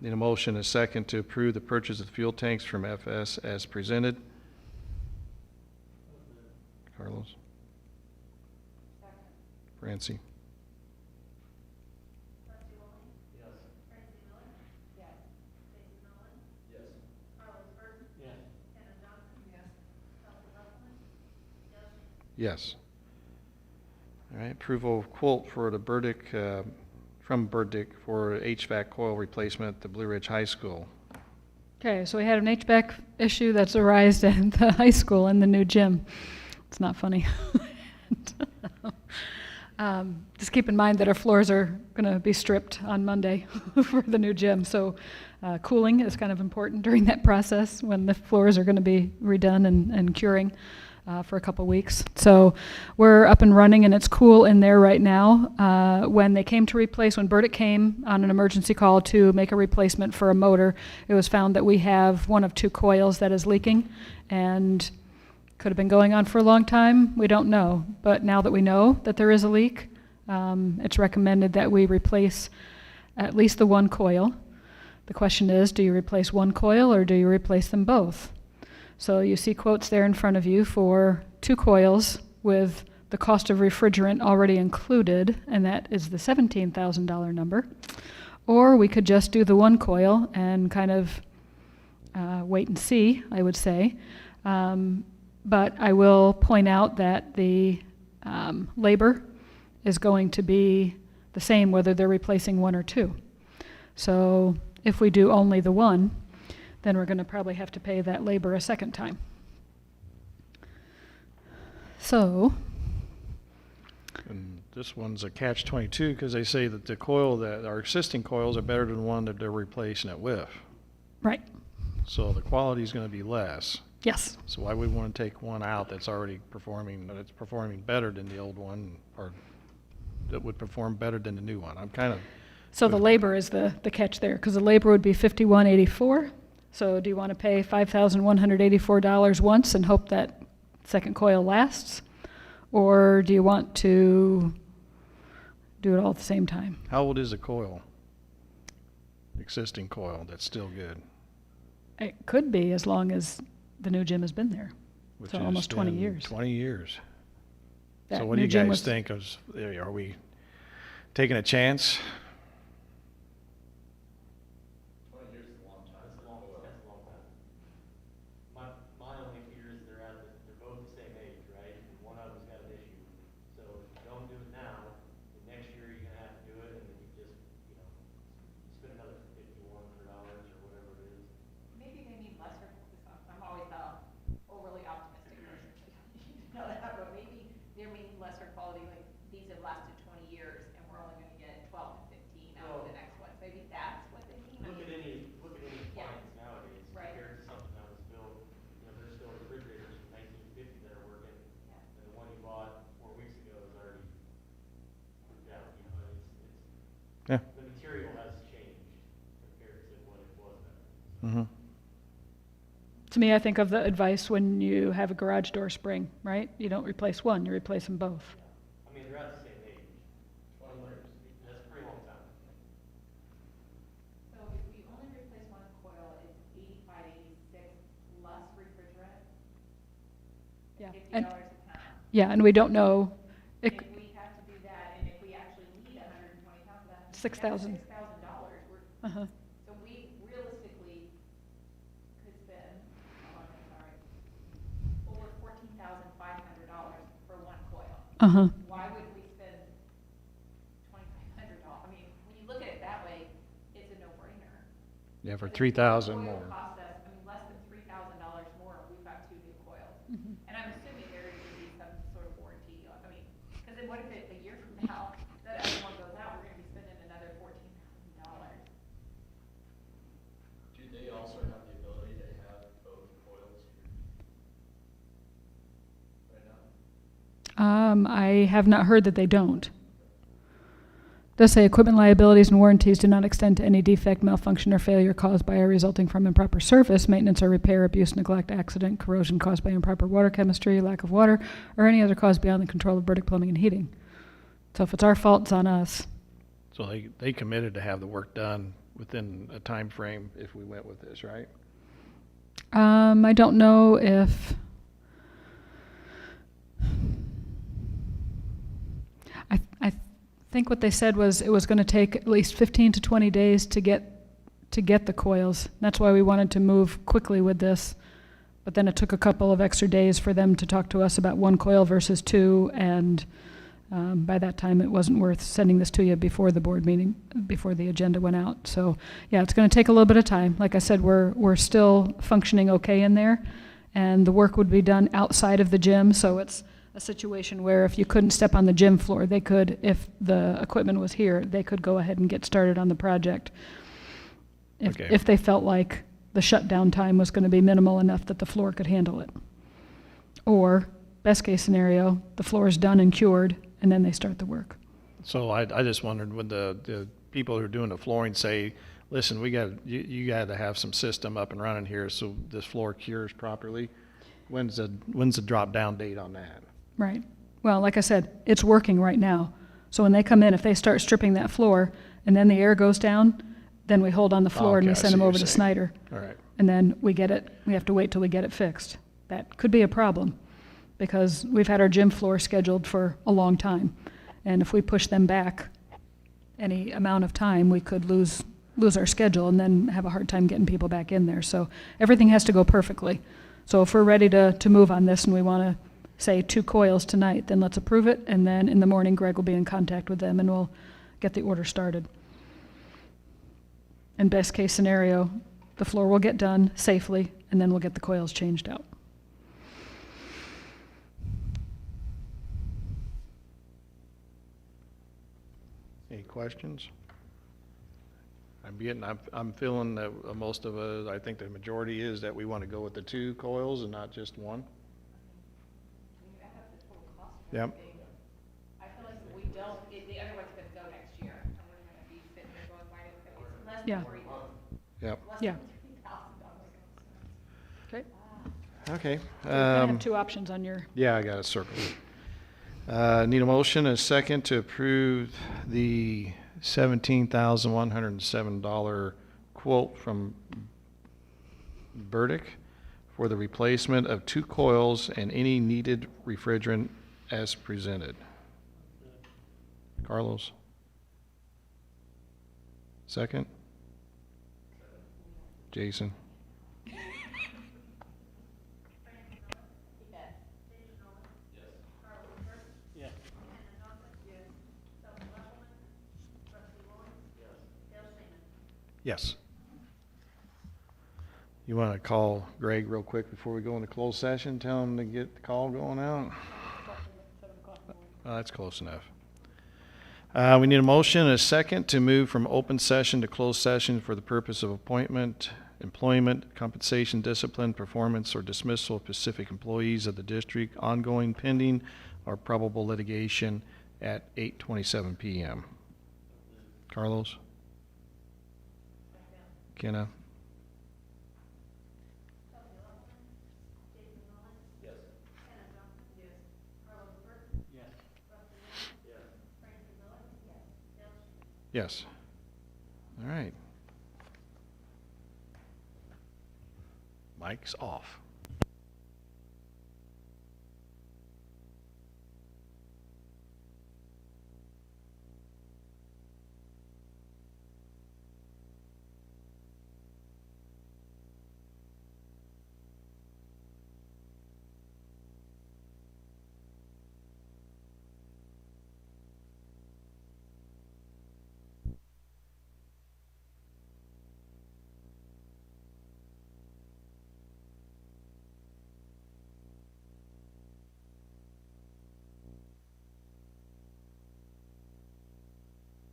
Need a motion, a second, to approve the purchase of fuel tanks from FS as presented. Carlos? Francie? Yes. All right, approval of quote for the Burdick, from Burdick for HVAC coil replacement at the Blue Ridge High School. Okay, so we had an HVAC issue that's arisen at the high school in the new gym. It's not funny. Just keep in mind that our floors are going to be stripped on Monday for the new gym, so cooling is kind of important during that process when the floors are going to be redone and curing for a couple weeks. So we're up and running, and it's cool in there right now. When Burdick came on an emergency call to make a replacement for a motor, it was found that we have one of two coils that is leaking, and could have been going on for a long time. We don't know. But now that we know that there is a leak, it's recommended that we replace at least the one coil. The question is, do you replace one coil or do you replace them both? So you see quotes there in front of you for 2 coils with the cost of refrigerant already included, and that is the $17,000 number. Or we could just do the 1 coil and kind of wait and see, I would say. But I will point out that the labor is going to be the same whether they're replacing 1 or 2. So if we do only the 1, then we're going to probably have to pay that labor a second time. So, And this one's a catch-22 because they say that our existing coils are better than the one that they're replacing it with. right, So the quality is going to be less. yes. So why would we want to take one out that's already performing better than the old one, or that would perform better than the new one? I'm kind of, So the labor is the catch there, because the labor would be $51.84. So do you want to pay $5,184 once and hope that second coil lasts? Or do you want to do it all at the same time? how old is the coil? Existing coil that's still good? It could be as long as the new gym has been there. Which So has almost 20 been years. 20 years. That So what do new you gym guys was- think? Are we taking a chance? 20 years is a long time. That's a long time. My only fear is they're both the same age, right? And one of them's got an issue. So if you don't do it now, the next year you're gonna have to do it, and then you just, spend another $5,100 or whatever it is. Maybe they need lesser, I'm always the overly optimistic person, so you need to know that, but maybe they're meaning lesser quality, like these have lasted 20 years and we're only gonna get 12 to 15 out of the next ones. Maybe that's what they mean. Look at any Yeah. appliance nowadays Right. compared to something that was built, there's still refrigerators from 1950 that are working. Yeah. And the one you bought 4 weeks ago is already moved out, Yeah. the material has changed compared to what it was then. Mm-hmm. To me, I think of the advice when you have a garage door spring, right? You don't replace one, you replace them both. I mean, they're at the same age. 20 years. That's a pretty long time. So if we only replace one coil, it's 85, 86 plus refrigerant, Yeah. $50 And, a pound. yeah, and we don't know. If It, we have to do that, and if we actually need 120 pounds of that. $6,000. $6,000, uh-huh. so we realistically could spend, over $14,500 for one coil. Uh-huh. Why would we spend $2,500? I mean, when you look at it that way, it's a no-brainer. Yeah, for But if 3,000 one coil more. costs us, less than $3,000 more, we've got 2 new coils. Mhm. And I'm assuming there is gonna be some sort of warranty on, because then what if a year from now, that other one goes out, we're gonna be spending another $14,000. Do they also have the ability to have both coils right now? I have not heard that they don't. Does say equipment liabilities and warranties do not extend to any defect, malfunction, or failure caused by or resulting from improper service, maintenance or repair, abuse, neglect, accident, corrosion caused by improper water chemistry, lack of water, or any other cause beyond the control of Burdick Plumbing and Heating. So if it's our fault, it's on us. So they committed to have the work done within a time frame if we went with this, right? I don't know if I think what they said was it was going to take at least 15 to 20 days to get the coils. That's why we wanted to move quickly with this. But then it took a couple of extra days for them to talk to us about one coil versus two, and by that time it wasn't worth sending this to you before the board meeting, before the agenda went out. So yeah, it's going to take a little bit of time. Like I said, we're still functioning okay in there, and the work would be done outside of the gym, so it's a situation where if you couldn't step on the gym floor, they could, if the equipment was here, they could go ahead and get started on the project. Okay. If they felt like the shutdown time was going to be minimal enough that the floor could handle it. Or, best case scenario, the floor is done and cured, and then they start the work. So I just wondered, would the people who are doing the flooring say, listen, you got to have some system up and running here so this floor cures properly? When's the drop down date on that? Right. Well, like I said, it's working right now. So when they come in, if they start stripping that floor and then the air goes down, then we hold on the floor and Okay, we I send see them what over you're to saying. Snyder. All right. And then we have to wait till we get it fixed. That could be a problem because we've had our gym floor scheduled for a long time. And if we push them back any amount of time, we could lose our schedule and then have a hard time getting people back in there. So everything has to go perfectly. So if we're ready to move on this and we want to say 2 coils tonight, then let's approve it. And then in the morning, Greg will be in contact with them and we'll get the order started. And best case scenario, the floor will get done safely and then we'll get the coils changed out. Any questions? I'm feeling that most of us, I think the majority is that we want to go with the 2 coils and not just 1. Yep. I feel like if we don't, the other one's gonna go next year, and we're gonna be sitting there going, why did it go? It's less Yeah. than 40, Yep. less Yeah. than $3,000. Okay. Okay. So you're gonna have 2 options on your, Yeah, I got a circle. Need a motion and a second to approve the $17,107 quote from Burdick for the replacement of 2 coils and any needed refrigerant as presented. Carlos? Second? Jason? Yes. You want to call Greg real quick before we go into closed session? Tell him to get the call going out? That's close enough. We need a motion and a second to move from open session to closed session for the purpose of appointment, employment, compensation, discipline, performance, or dismissal of specific employees of the district, ongoing, pending, or probable litigation at 8:27 p.m. Carlos? Kenna? Yes. All right. Mike's off.